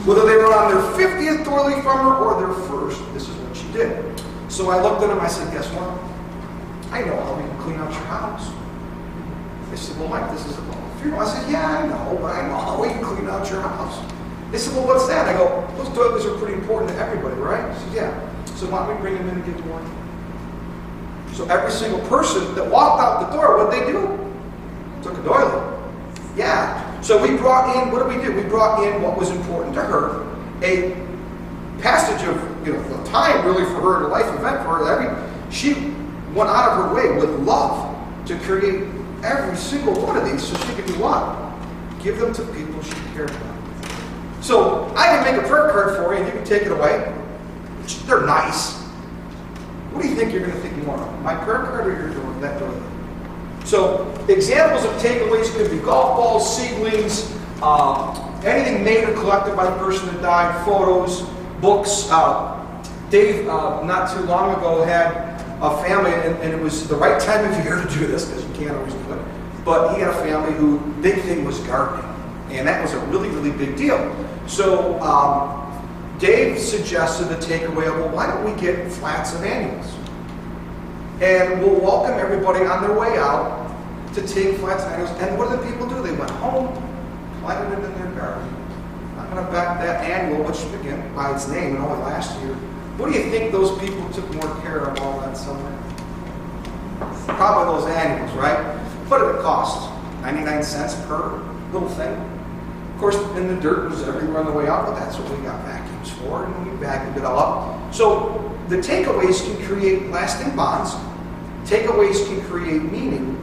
Whether they were on their 50th doily from her or their first, this is what she did. So I looked at them, I said, guess what? I know how we can clean out your house. They said, well, Mike, this is a funeral. I said, yeah, I know, but I know how we can clean out your house. They said, well, what's that? I go, those doilies are pretty important to everybody, right? I said, yeah. So why don't we bring them in and give them one? So every single person that walked out the door, what did they do? Took a doily. Yeah. So we brought in, what did we do? We brought in what was important to her, a passage of, a time really for her, a life event for her. She went out of her way with love to create every single one of these so she could do what? Give them to people she cared about. So I can make a prayer card for you and you can take it away. They're nice. What do you think you're going to think more of? My prayer card or your doing that doily? So examples of takeaways could be golf balls, seedlings, anything made or collected by the person that died, photos, books. Dave, not too long ago, had a family, and it was the right time of year to do this because you can't always do it. But he had a family who big thing was gardening, and that was a really, really big deal. So Dave suggested the takeaway of, well, why don't we get flats of annuals? And we'll welcome everybody on their way out to take flats and annuals. And what did the people do? They went home, planted it in their garden. I'm going to back that annual, which again, by its name, and only last year. What do you think those people took more care of all that summer? Probably those annuals, right? What did it cost? 99 cents per little thing. Of course, in the dirt was everywhere on the way out, but that's what we got vacuums for, and we vacuumed it all up. So the takeaways can create lasting bonds. Takeaways can create meaning,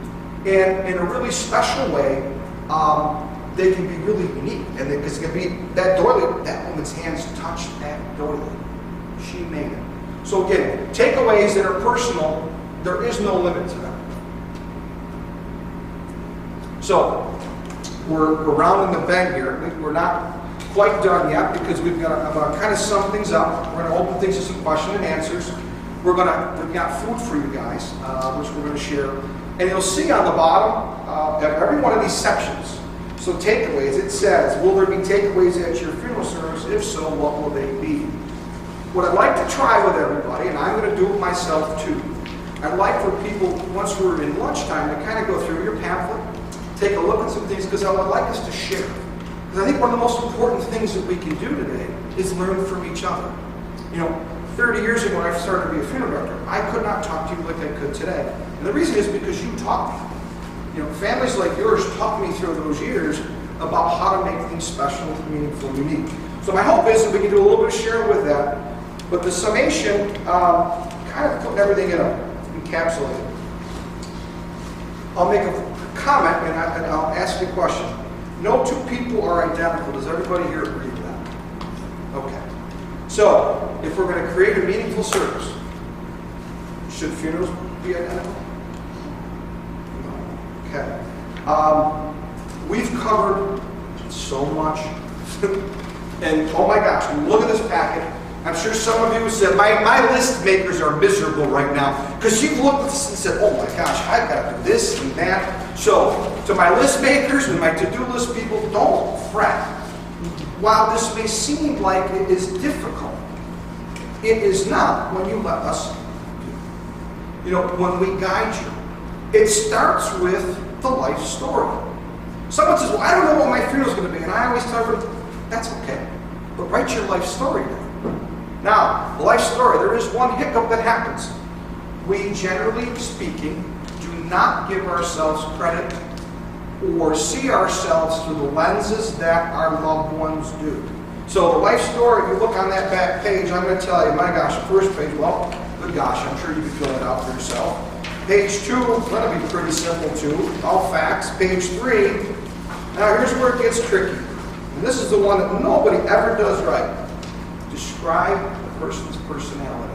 and in a really special way, they can be really unique. And because it can be that doily, that woman's hands touched that doily. She made it. So again, takeaways that are personal, there is no limit to them. So we're rounding the bend here. We're not quite done yet because we've got to kind of sum things up. We're going to open things to some question and answers. We've got food for you guys, which we're going to share. And you'll see on the bottom of every one of these sections. So takeaways, it says, will there be takeaways at your funeral service? If so, what will they be? What I'd like to try with everybody, and I'm going to do it myself too, I'd like for people, once we're in lunchtime, to kind of go through your pamphlet, take a look at some things, because I would like us to share. Because I think one of the most important things that we can do today is learn from each other. 30 years ago when I started to be a funeral director, I could not talk to you like I could today. And the reason is because you taught me. Families like yours taught me through those years about how to make things special, meaningful, unique. So my hope is that we can do a little bit of sharing with that. But the summation, kind of put everything in encapsulated. I'll make a comment and I'll ask you a question. No two people are identical. Does everybody here agree with that? Okay. So, if we're going to create a meaningful service, should funerals be identical? No. Okay. We've covered so much. And oh my gosh, look at this packet. I'm sure some of you said, my list makers are miserable right now because you've looked at this and said, oh my gosh, I've got to do this and that. So, to my list makers and my to-do list people, don't fret. While this may seem like it is difficult, it is not when you let us do. When we guide you. It starts with the life story. Someone says, well, I don't know what my funeral is going to be. And I always tell them, that's okay. But write your life story down. Now, the life story, there is one hiccup that happens. We, generally speaking, do not give ourselves credit or see ourselves through the lenses that our loved ones do. So the life story, if you look on that back page, I'm going to tell you, my gosh, the first page, well, good gosh, I'm sure you can fill it out for yourself. Page 2, that'll be pretty simple too, all facts. Page 3, now here's where it gets tricky. And this is the one that nobody ever does right. Describe the person's personality.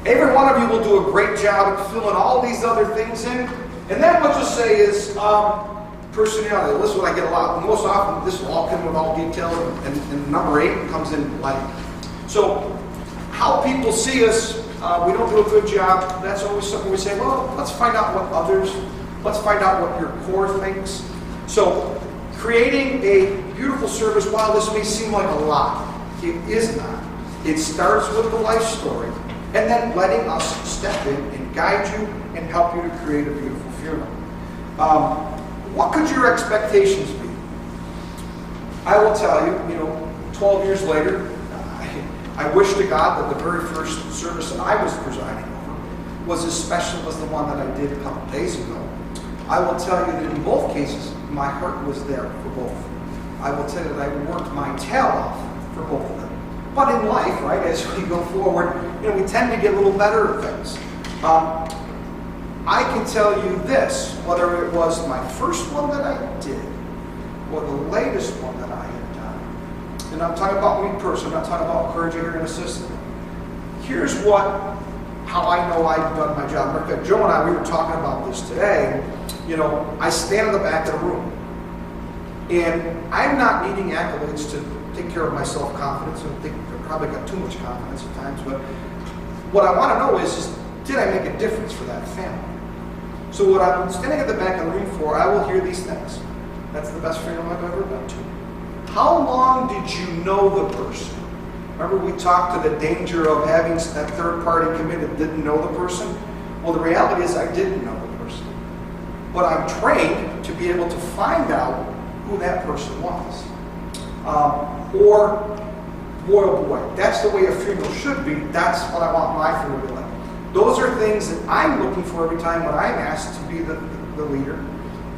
Every one of you will do a great job at filling all these other things in. And then what you'll say is personality. This is what I get a lot. Most often, this will all come with all detail, and number 8 comes in blank. So how people see us, we don't do a good job. That's always something we say, well, let's find out let's find out what your core thinks. So creating a beautiful service, while this may seem like a lot, it is not. It starts with the life story, and then letting us step in and guide you and help you to create a beautiful funeral. What could your expectations be? I will tell you, 12 years later, I wish to God that the very first service that I was presiding over was as special as the one that I did a couple days ago. I will tell you that in both cases, my heart was there for both. I will tell you that I worked my tail off for both of them. But in life, right, as we go forward, we tend to get a little better at things. I can tell you this, whether it was my first one that I did or the latest one that I had done. And I'm talking about me personally, I'm not talking about clergy or an assistant. Here's how I know I've done my job. Joe and I, we were talking about this today. I stand in the back of the room. And I'm not needing accolades to take care of my self-confidence. I think I probably got too much confidence at times. But what I want to know is did I make a difference for that family? So what I'm standing at the back of the room for, I will hear these things. That's the best funeral I've ever been to. How long did you know the person? Remember we talked to the danger of having that third party come in that didn't know the person? Well, the reality is I didn't know the person. But I'm trained to be able to find out who that person was. Or, boy, oh boy, that's the way a funeral should be. That's what I want my funeral to be like. Those are things that I'm looking for every time when I'm asked to be the leader.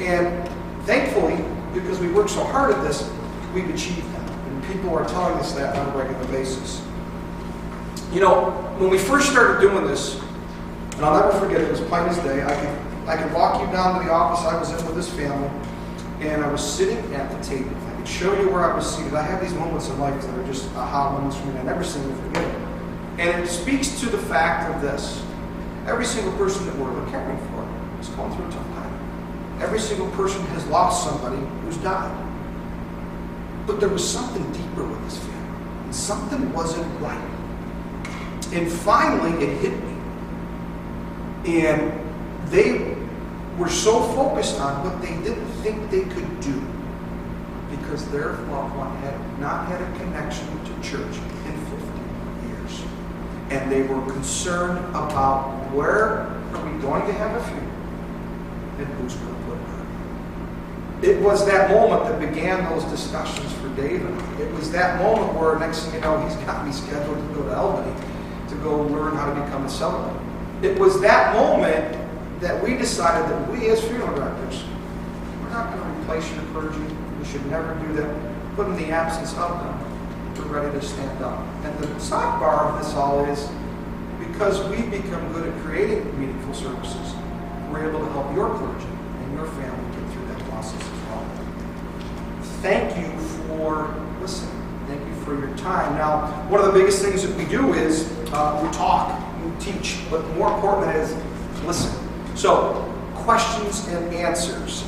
And thankfully, because we work so hard at this, we've achieved that. And people are telling us that on a regular basis. When we first started doing this, and I'll never forget it, was plain as day, I could walk you down to the office I was in with this family, and I was sitting at the table. I could show you where I was seated. I have these moments in life that are just aha moments for me. I never seem to forget it. And it speaks to the fact of this. Every single person that we're caring for is going through a tough time. Every single person has lost somebody who's died. But there was something deeper with this family. And something wasn't right. And finally, it hit me. And they were so focused on what they didn't think they could do because their loved one had not had a connection to church in 50 years. And they were concerned about where are we going to have a funeral and who's going to put it on. It was that moment that began those discussions for David. It was that moment where next thing you know, he's got me scheduled to go to Albany to go learn how to become a celebrant. It was that moment that we decided that we as funeral directors, we're not going to replace your clergy. We should never do that. But in the absence of them, we're ready to stand up. And the sidebar of this all is because we've become good at creating meaningful services, we're able to help your clergy and your family get through that process as well. Thank you for listening. Thank you for your time. Now, one of the biggest things that we do is we talk, we teach, but more important is listen. So, questions and answers.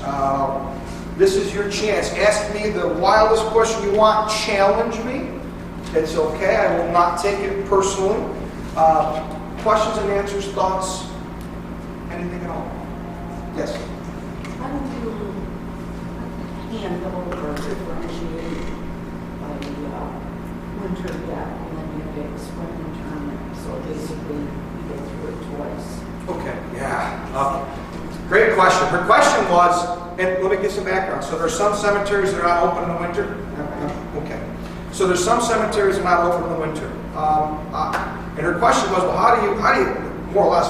This is your chance. Ask me the wildest question you want. Challenge me. It's okay. I will not take it personally. Questions and answers, thoughts, anything at all? Yes? How do you handle or differentiate a winter death and then you get spring interment? So basically, you go through it twice. Okay, yeah. Great question. Her question was, and let me get some background. So there's some cemeteries that are not open in the winter? Okay. So there's some cemeteries that are not open in the winter. And her question was, well, how do you, more or less,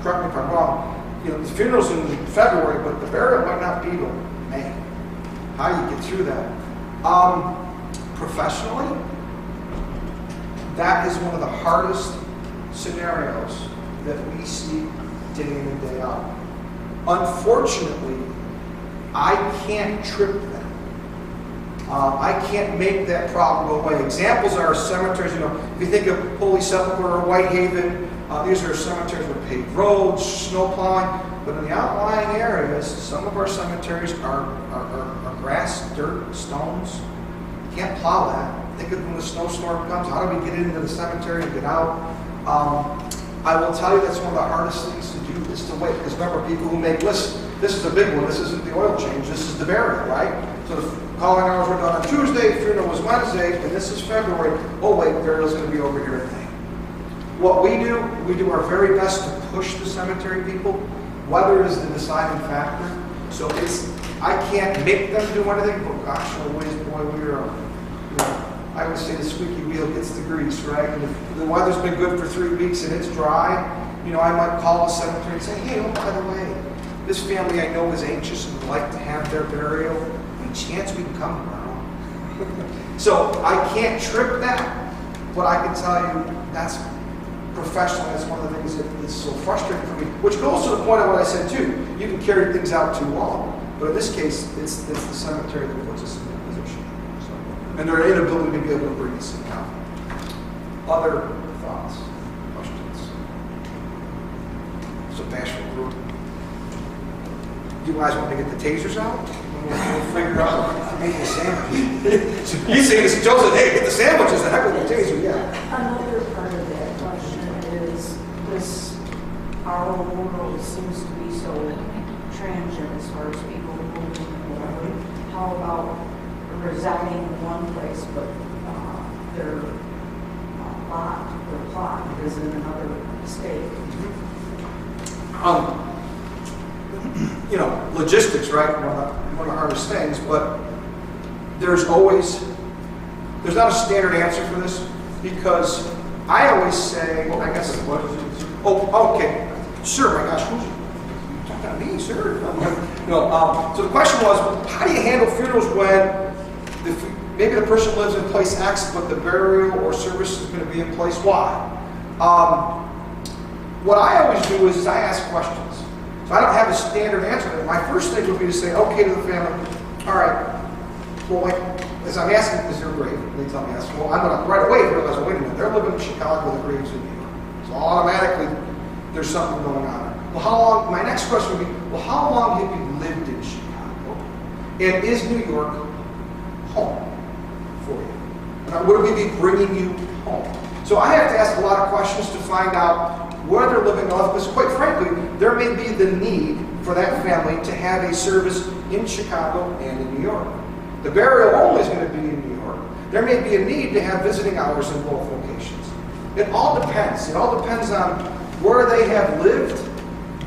correct me if I'm wrong, the funeral's in February, but the burial might not be till May. How do you get through that? Professionally, that is one of the hardest scenarios that we see day in and day out. Unfortunately, I can't trip them. I can't make that problem go away. Examples are cemeteries, if you think of Holy Sepulchre or Whitehaven, these are cemeteries with paved roads, snow plowing, but in the outlying areas, some of our cemeteries are grass, dirt, stones. You can't plow that. think of when the snowstorm comes, how do we get into the cemetery and get out? I will tell you that's one of the hardest things to do is to wait. Because remember, people who make lists, this is a big one. This isn't the oil change. This is the burial, right? So the calling hours were done on Tuesday, funeral was Wednesday, and this is February. Oh wait, burial's going to be over here in May. What we do our very best to push the cemetery people. Weather is the deciding factor. So I can't make them do anything, but gosh, always, boy, I would say the squeaky wheel gets the grease, right? And if the weather's been good for 3 weeks and it's dry, I might call the cemetery and say, hey, oh, by the way, this family I know is anxious and would like to have their burial. Any chance we can come tomorrow? So I can't trip that, but I can tell you that's professionally, that's one of the things that is so frustrating for me, which goes to the point of what I said too. You can carry things out too long, but in this case, it's the cemetery that puts us in that position. So, and their inability to be able to bring us in now. Other thoughts, questions? It's a bashful group. You guys want to get the tasers out? We'll figure out making a sandwich. You say this, Joseph, hey, get the sandwiches, the heck with the taser, yeah. Another part of that question is our world seems to be so transient as far as people moving around. How about residing in one place, but their plot is in another state? Logistics, right? One of the hardest things, but there's not a standard answer for this, because I always say, okay, sure, my gosh, who's talking to me, sir? So the question was, how do you handle funerals when maybe the person lives in place X, but the burial or service is going to be in place Y? What I always do is I ask questions. So I don't have a standard answer. My first thing would be to say, okay, to the family, all right, well, as I'm asking, is there a grave? They tell me yes. Well, I'm going to right away realize, wait a minute, they're living in Chicago, the grave's in New York. So automatically, there's something going on. Well, how long, my next question would be, well, how long have you lived in Chicago? And is New York home for you? And would we be bringing you home? So I have to ask a lot of questions to find out where they're living off, because quite frankly, there may be the need for that family to have a service in Chicago and in New York. The burial only is going to be in New York. There may be a need to have visiting hours in both locations. It all depends. It all depends on where they have lived,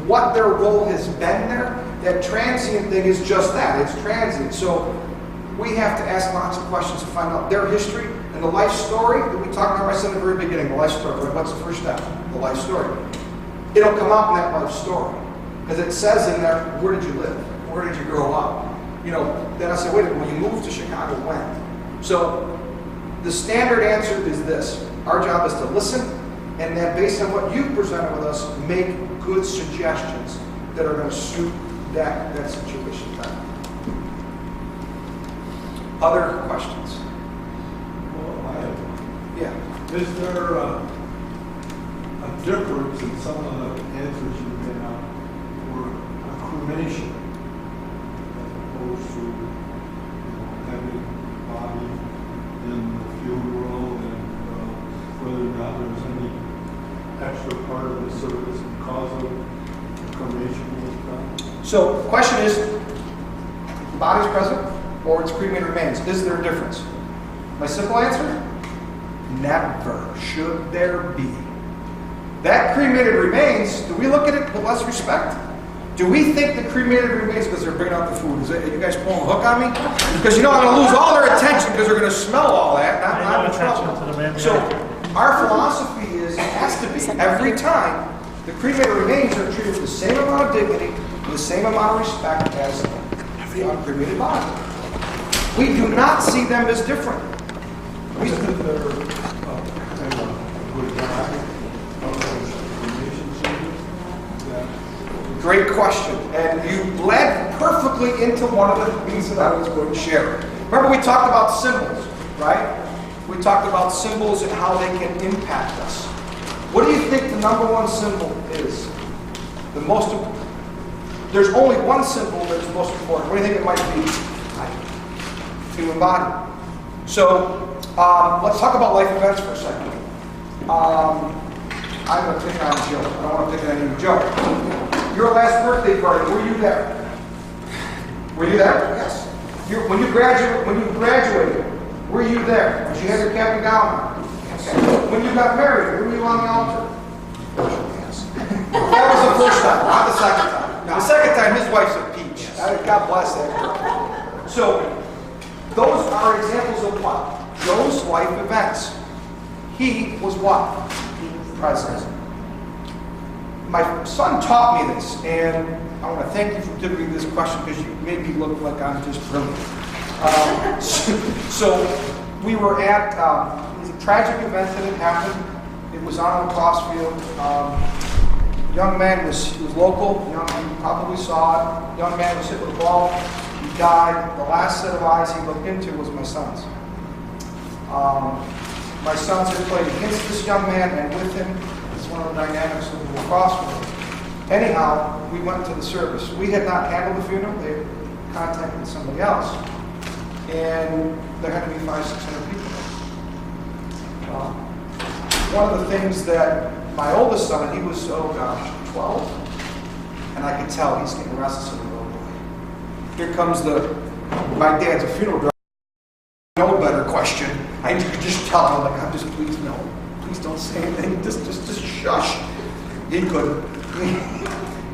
what their role has been there. That transient thing is just that. It's transient. So we have to ask lots of questions to find out their history and the life story that we talked about. I said in the very beginning, the life story. What's the first step? The life story. It'll come out in that life story, because it says in there, where did you live? Where did you grow up? Then I said, wait a minute, when you moved to Chicago, when? So the standard answer is this. Our job is to listen, and then based on what you've presented with us, make good suggestions that are going to suit that situation better. Other questions? Well, I have one. Yeah. Is there a difference in some of the answers you've given out for a cremation as opposed to having body in the funeral, and whether or not there's any extra part of the service because of cremation was done? So the question is, the body's present or it's cremated remains? Is there a difference? My simple answer? Never should there be. That cremated remains, do we look at it with less respect? Do we think the cremated remains, because they're bringing out the food, are you guys pulling a hook on me? Because I'm going to lose all their attention because they're going to smell all that. I'm in trouble. So our philosophy is, it has to be, every time, the cremated remains are treated with the same amount of dignity, with the same amount of respect as the uncremated body. We do not see them as different. Great question, and you led perfectly into one of the things that I was going to share. Remember, we talked about symbols, right? We talked about symbols and how they can impact us. What do you think the number one symbol is? There's only one symbol that is most important. What do you think it might be? Human body. So Let's talk about life events for a second. I'm going to pick on Joe. I don't want to pick on you. Joe, your last birthday party, were you there? Were you there? Yes. When you graduated, were you there? Did you have your cap and gown? Yes. Okay. When you got married, were you on the altar? Yes. That was the first time, not the second time. No. The second time, his wife's a peach. Yes. God bless that. So, those are examples of what? Joe's life events. He was what? Present. My son taught me this, and I want to thank you for giving me this question because you made me look like I'm just brilliant. So we were at, it was a tragic event that had happened. It was on a lacrosse field. Young man was local. You probably saw it. Young man was hit with a ball. He died. The last set of eyes he looked into was my son's. My sons had played against this young man and with him. It's one of the dynamics of the lacrosse world. Anyhow, we went to the service. We had not handled the funeral. They had contacted somebody else. And there had to be 500-600 people. One of the things that my oldest son, he was, 12, and I could tell he's getting restless in the road. Here comes my dad's a funeral director. No better question. I could just tell him, like, I'm just, please no. Please don't say anything. Just shush. He couldn't.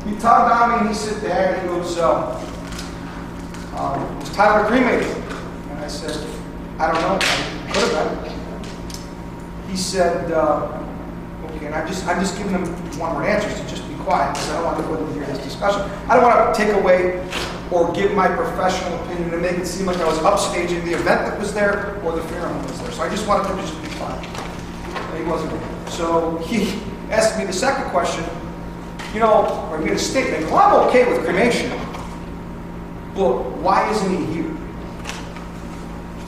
He tugged on me and he said, Dad, he goes, was Tyler cremated? And I said, I don't know. I could have been. He said, okay, and I'm just giving him one-word answers to just be quiet because I don't want everybody to hear this discussion. I don't want to take away or give my professional opinion and make it seem like I was upstaging the event that was there or the funeral that was there. So I just wanted him to just be quiet. And he wasn't. So he asked me the second question, or he made a statement, well, I'm okay with cremation. Well, why isn't he here?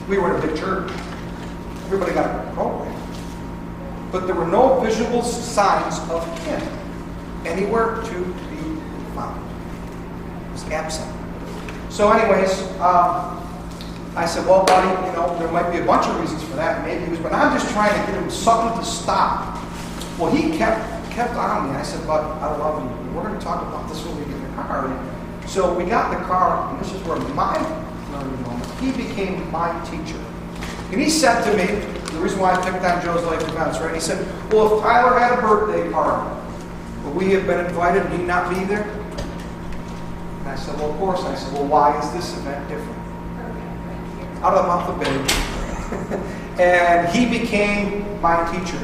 We were in a big church. Everybody got a program. But there were no visual signs of him anywhere to be found. He was absent. So anyways, I said, well, buddy, there might be a bunch of reasons for that. Maybe he was, but I'm just trying to get him something to stop. Well, he kept on me. I said, bud, I love you. We're going to talk about this when we get in the car. So we got in the car, and this is where my learning moment. He became my teacher. And he said to me, the reason why I picked on Joe's life events, right? He said, well, if Tyler had a birthday party, would we have been invited and he not be there? And I said, well, of course. I said, well, why is this event different? Out of the mouth of babes. And he became my teacher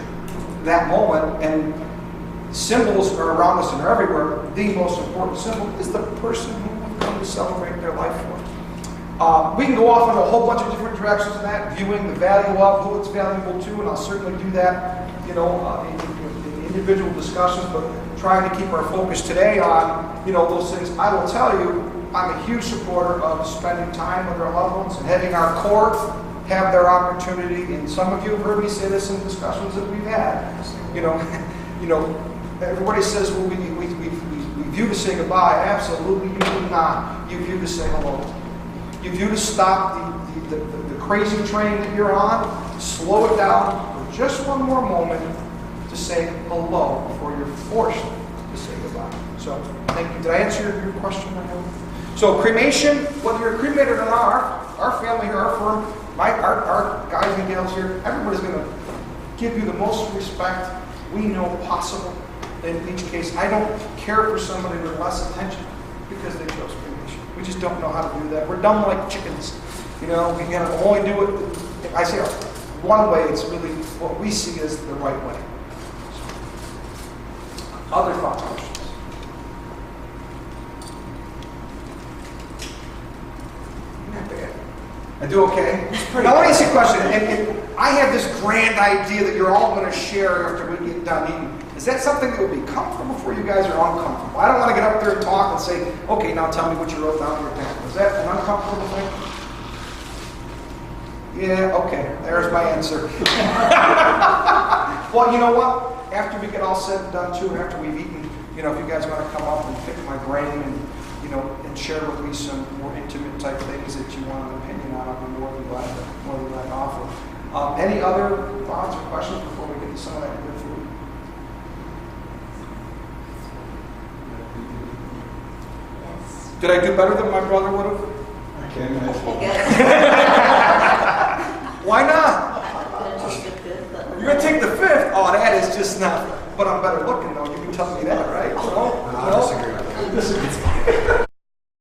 that moment. And symbols are around us and are everywhere. The most important symbol is the person who we've come to celebrate their life for. We can go off in a whole bunch of different directions in that, viewing the value of who it's valuable to, and I'll certainly do that, in individual discussions, but trying to keep our focus today on, those things. I will tell you, I'm a huge supporter of spending time with our loved ones and having our core have their opportunity. And some of you have heard me say this in discussions that we've had. Everybody says, well, we view to say goodbye. Absolutely, you do not. You view to say hello. You view to stop the crazy train that you're on, slow it down for just one more moment to say hello before you're forced to say goodbye. So, thank you. Did I answer your question? So, cremation, whether you're cremated or not, our family here, our firm, our guys and gals here, everybody's going to give you the most respect we know possible. In each case, I don't care for somebody with less attention because they chose cremation. We just don't know how to do that. We're dumb like chickens. We can only do it, I say one way, it's really what we see as the right way. Other thoughts, questions? Not bad. I do okay? Now let me ask you a question. And I have this grand idea that you're all going to share after we get done eating. Is that something that would be comfortable for you guys or uncomfortable? I don't want to get up there and talk and say, okay, now tell me what you wrote down in your pen. Is that an uncomfortable thing? Yeah, okay. There's my answer. Well, you know what? After we get all said and done too, and after we've eaten, if you guys want to come up and pick my brain and share with me some more intimate type things that you want an opinion on, I'll be more than glad to offer. Any other thoughts or questions before we get to some of that good food? Yes. Did I do better than my brother would have? I can't imagine.